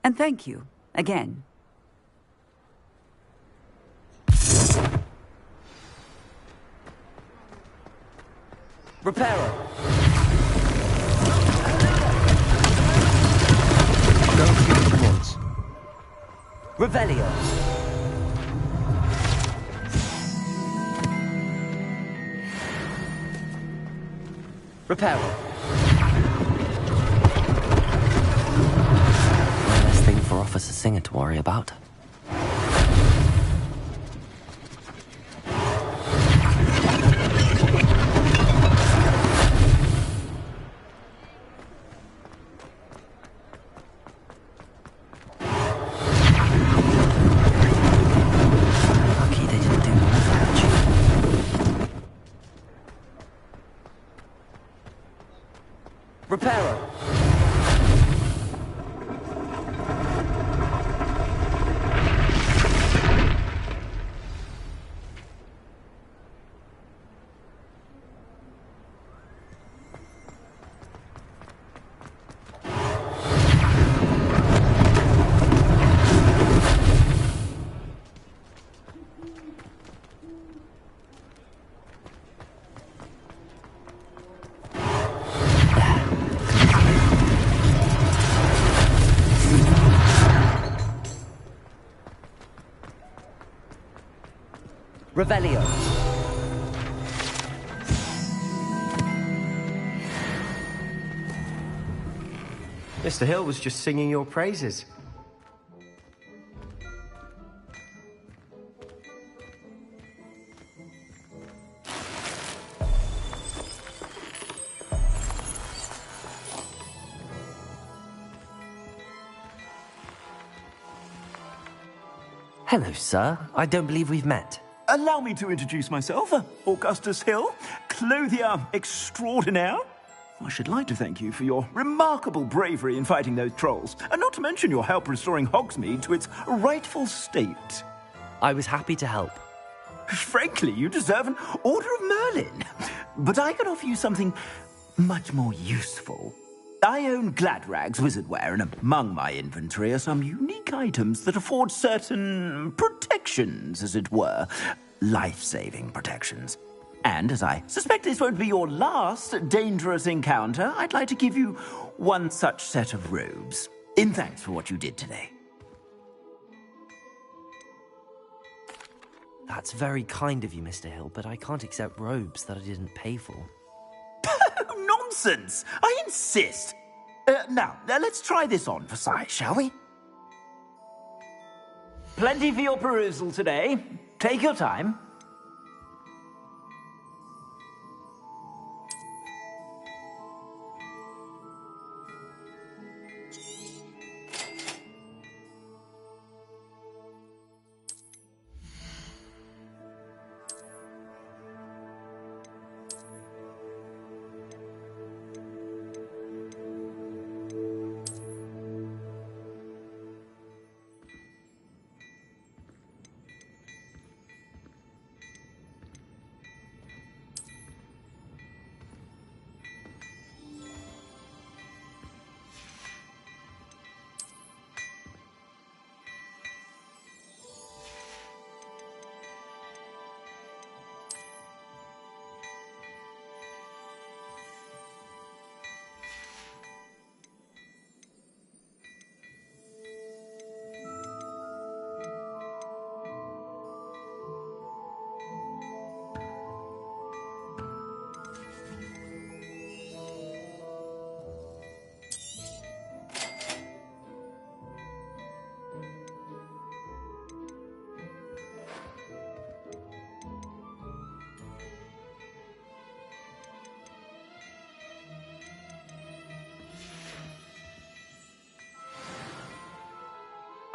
S7: And thank you, again.
S11: Reparo.
S16: Don't forget it once.
S11: Revelio. Reparo.
S1: One less thing for Officer Singer to worry about. Lucky they didn't do more damage.
S11: Reparo. Revelio.
S16: Mr. Hill was just singing your praises.
S1: Hello, sir. I don't believe we've met.
S2: Allow me to introduce myself, Augustus Hill, clothier extraordinaire. I should like to thank you for your remarkable bravery in fighting those trolls, and not to mention your help restoring Hogsmeade to its rightful state.
S1: I was happy to help.
S2: Frankly, you deserve an Order of Merlin. But I can offer you something much more useful. I own Gladrag's wizardware, and among my inventory are some unique items that afford certain protections, as it were. Life-saving protections. And as I suspect this won't be your last dangerous encounter, I'd like to give you one such set of robes, in thanks for what you did today.
S1: That's very kind of you, Mr. Hill, but I can't accept robes that I didn't pay for.
S2: Nonsense! I insist! Now, let's try this on for size, shall we? Plenty for your perusal today. Take your time.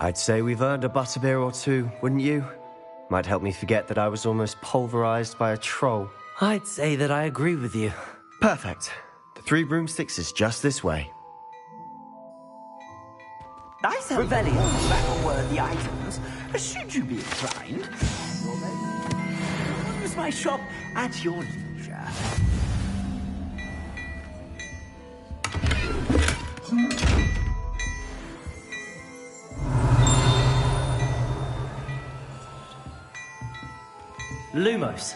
S16: I'd say we've earned a butterbeer or two, wouldn't you? Might help me forget that I was almost pulverized by a troll.
S1: I'd say that I agree with you.
S16: Perfect. The 3 broomsticks is just this way.
S2: I sell very battle-worthy items. Should you be inclined, use my shop at your leisure.
S1: Lumos.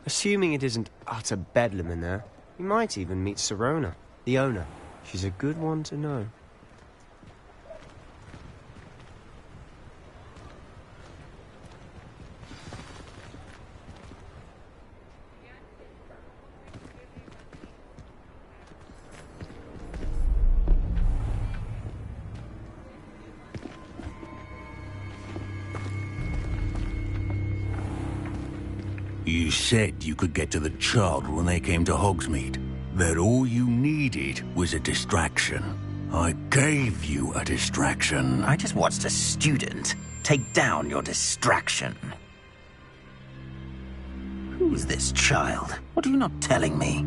S16: Assuming it isn't utter bedlam in there, you might even meet Sirona, the owner. She's a good one to know.
S12: You said you could get to the child when they came to Hogsmeade. That all you needed was a distraction. I gave you a distraction.
S9: I just watched a student take down your distraction. Who's this child? What are you not telling me?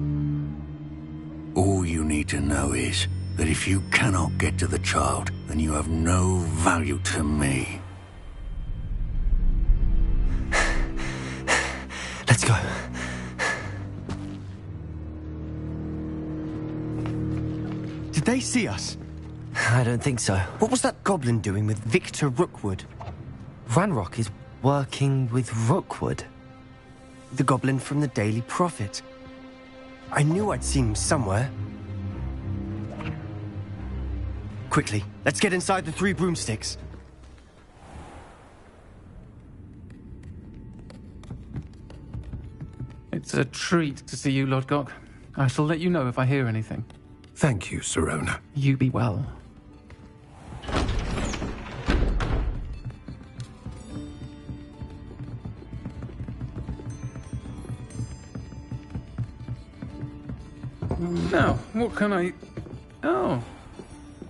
S12: All you need to know is that if you cannot get to the child, then you have no value to me.
S16: Let's go. Did they see us?
S1: I don't think so.
S16: What was that goblin doing with Victor Rookwood?
S1: Ranrock is working with Rookwood.
S16: The goblin from the Daily Prophet. I knew I'd seen him somewhere. Quickly, let's get inside the 3 broomsticks.
S18: It's a treat to see you, Lodgok. I shall let you know if I hear anything.
S6: Thank you, Sirona.
S18: You be well.
S15: Now, what can I... Oh,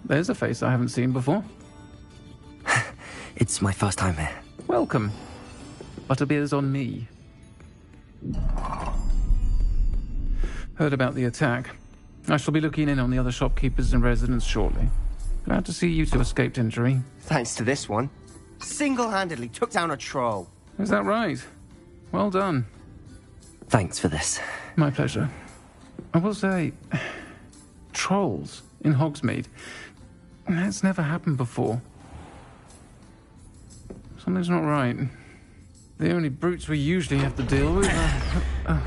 S15: there's a face I haven't seen before.
S1: It's my first time here.
S15: Welcome. Butterbeer's on me. Heard about the attack. I shall be looking in on the other shopkeepers and residents shortly. Glad to see you two escaped injury.
S16: Thanks to this one. Single-handedly took down a troll.
S15: Is that right? Well done.
S1: Thanks for this.
S15: My pleasure. I will say, trolls in Hogsmeade. That's never happened before. Something's not right. The only brutes we usually have to deal with are...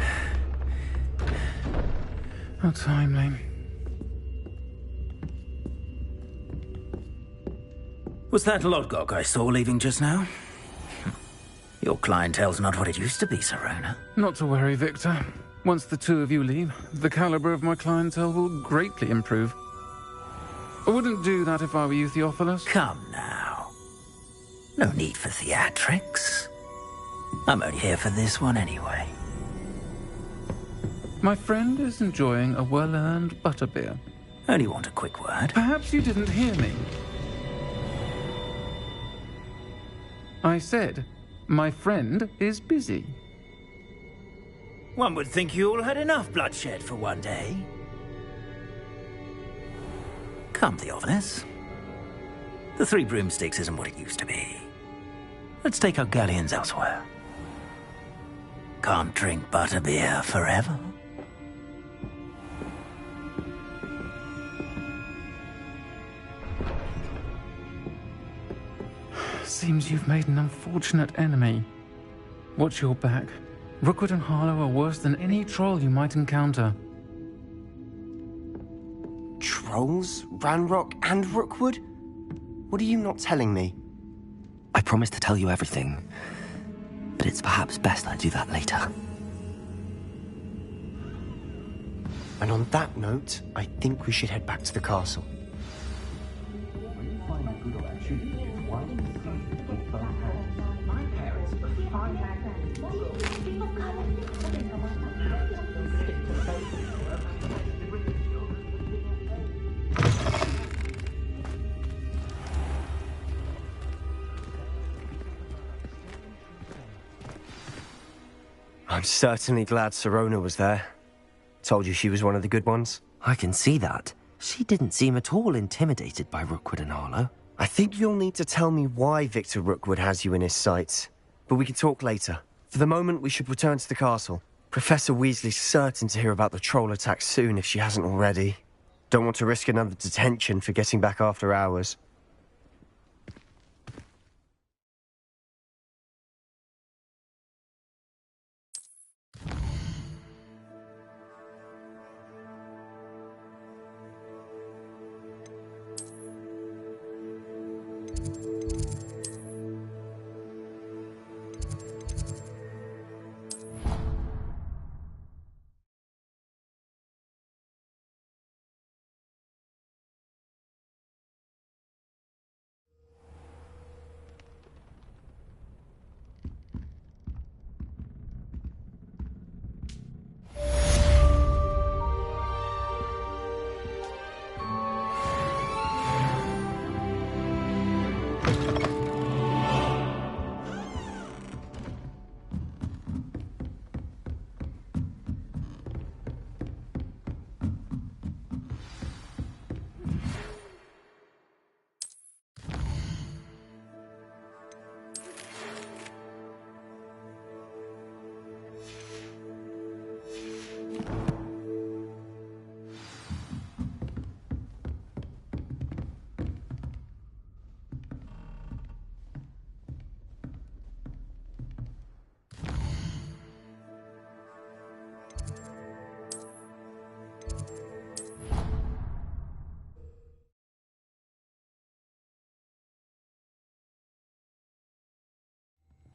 S15: How timely.
S9: Was that Lodgok I saw leaving just now? Your clientele's not what it used to be, Sirona.
S15: Not to worry, Victor. Once the two of you leave, the caliber of my clientele will greatly improve. I wouldn't do that if I were you, Theophilus.
S9: Come now. No need for theatrics. I'm only here for this one anyway.
S15: My friend is enjoying a well-earned butterbeer.
S9: Only want a quick word.
S15: Perhaps you didn't hear me. I said, my friend is busy.
S9: One would think you all had enough bloodshed for one day. Come, Theophilus. The Three Broomsticks isn't what it used to be. Let's take our galleons elsewhere. Can't drink butterbeer forever.
S15: Seems you've made an unfortunate enemy. Watch your back. Rookwood and Harlow are worse than any troll you might encounter.
S16: Trolls? Ranrock and Rookwood? What are you not telling me?
S1: I promised to tell you everything, but it's perhaps best I do that later.
S16: And on that note, I think we should head back to the castle. I'm certainly glad Sirona was there. Told you she was one of the good ones.
S1: I can see that. She didn't seem at all intimidated by Rookwood and Harlow.
S16: I think you'll need to tell me why Victor Rookwood has you in his sights. But we can talk later. For the moment, we should return to the castle. Professor Weasley's certain to hear about the troll attack soon if she hasn't already. Don't want to risk another detention for getting back after hours.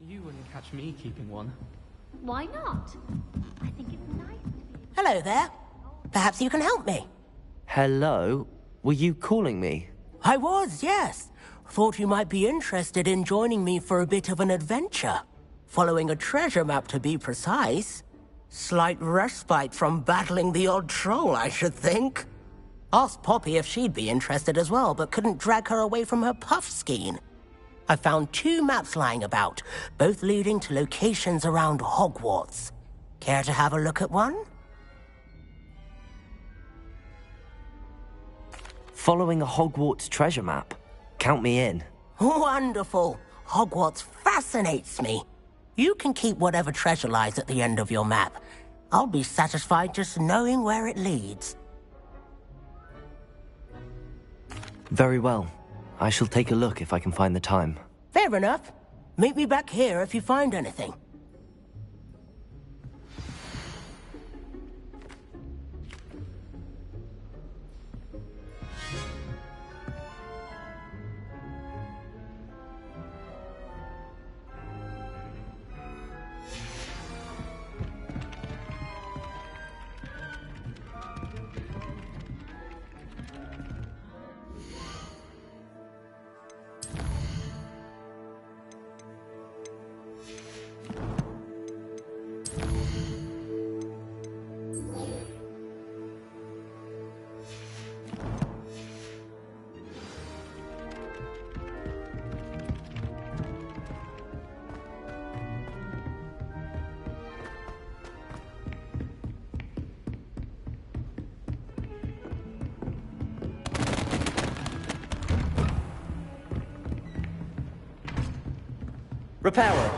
S21: You wouldn't catch me keeping one.
S3: Why not? I think it's nice.
S19: Hello there. Perhaps you can help me.
S1: Hello? Were you calling me?
S19: I was, yes. Thought you might be interested in joining me for a bit of an adventure. Following a treasure map, to be precise. Slight respite from battling the odd troll, I should think. Asked Poppy if she'd be interested as well, but couldn't drag her away from her puff skein. I found 2 maps lying about, both leading to locations around Hogwarts. Care to have a look at one?
S1: Following a Hogwarts treasure map. Count me in.
S19: Wonderful. Hogwarts fascinates me. You can keep whatever treasure lies at the end of your map. I'll be satisfied just knowing where it leads.
S1: Very well. I shall take a look if I can find the time.
S19: Fair enough. Meet me back here if you find anything.
S1: Repairer.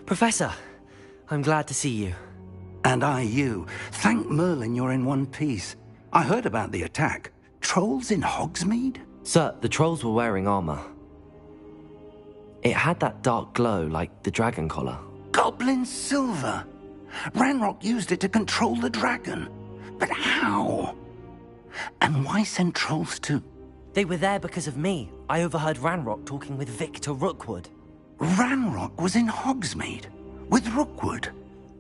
S1: Professor, I'm glad to see you.
S9: And I you. Thank Merlin you're in one piece. I heard about the attack. Trolls in Hogsmeade?
S1: Sir, the trolls were wearing armor. It had that dark glow like the dragon collar.
S9: Goblin silver. Ranrock used it to control the dragon. But how? And why send trolls to...
S1: They were there because of me. I overheard Ranrock talking with Victor Rookwood.
S9: Ranrock was in Hogsmeade? With Rookwood?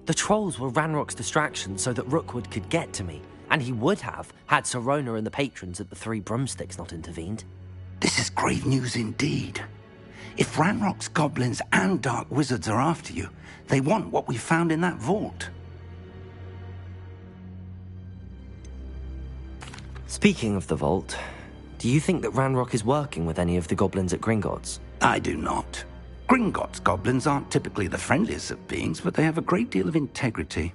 S1: The trolls were Ranrock's distraction so that Rookwood could get to me. And he would have, had Sirona and the patrons at the Three Broomsticks not intervened.
S9: This is grave news indeed. If Ranrock's goblins and dark wizards are after you, they want what we found in that vault.
S1: Speaking of the vault, do you think that Ranrock is working with any of the goblins at Gringotts?
S9: I do not. Gringotts goblins aren't typically the friendliest of beings, but they have a great deal of integrity.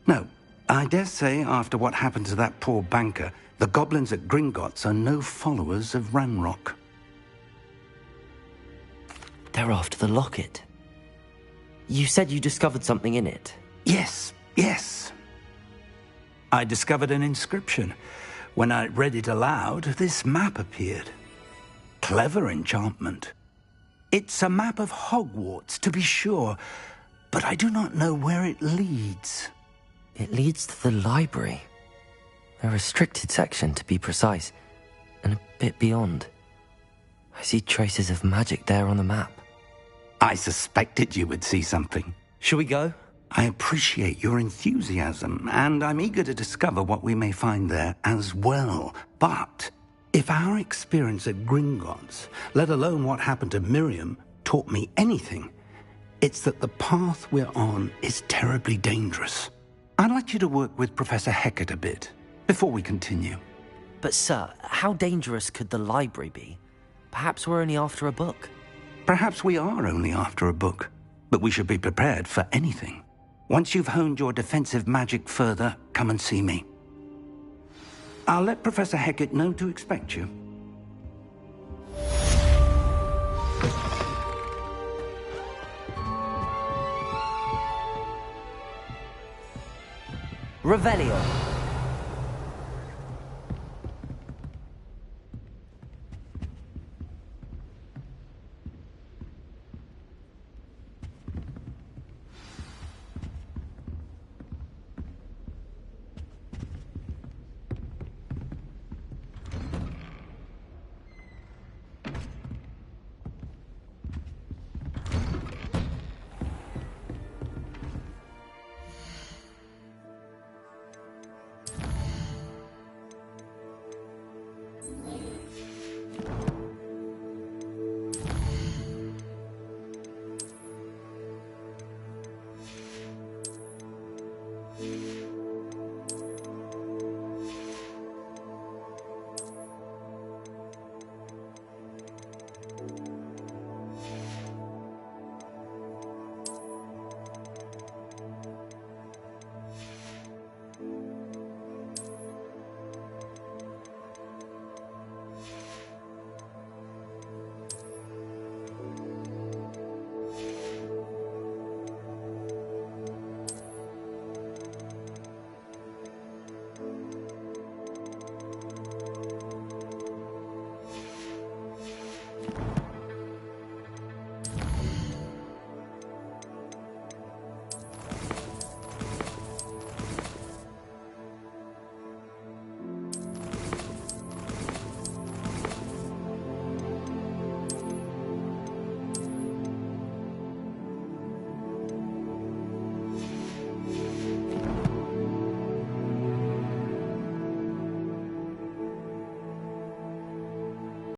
S9: No, I dare say after what happened to that poor banker, the goblins at Gringotts are no followers of Ranrock.
S1: They're after the locket. You said you discovered something in it.
S9: Yes. I discovered an inscription. When I read it aloud, this map appeared. Clever enchantment. It's a map of Hogwarts, to be sure, but I do not know where it leads.
S1: It leads to the library. A restricted section, to be precise, and a bit beyond. I see traces of magic there on the map.
S9: I suspected you would see something.
S1: Shall we go?
S9: I appreciate your enthusiasm, and I'm eager to discover what we may find there as well. But if our experience at Gringotts, let alone what happened to Miriam, taught me anything, it's that the path we're on is terribly dangerous. I'd like you to work with Professor Hecat a bit, before we continue.
S1: But sir, how dangerous could the library be? Perhaps we're only after a book.
S9: Perhaps we are only after a book, but we should be prepared for anything. Once you've honed your defensive magic further, come and see me.
S2: I'll let Professor Hecat know to expect you.
S1: Revelio.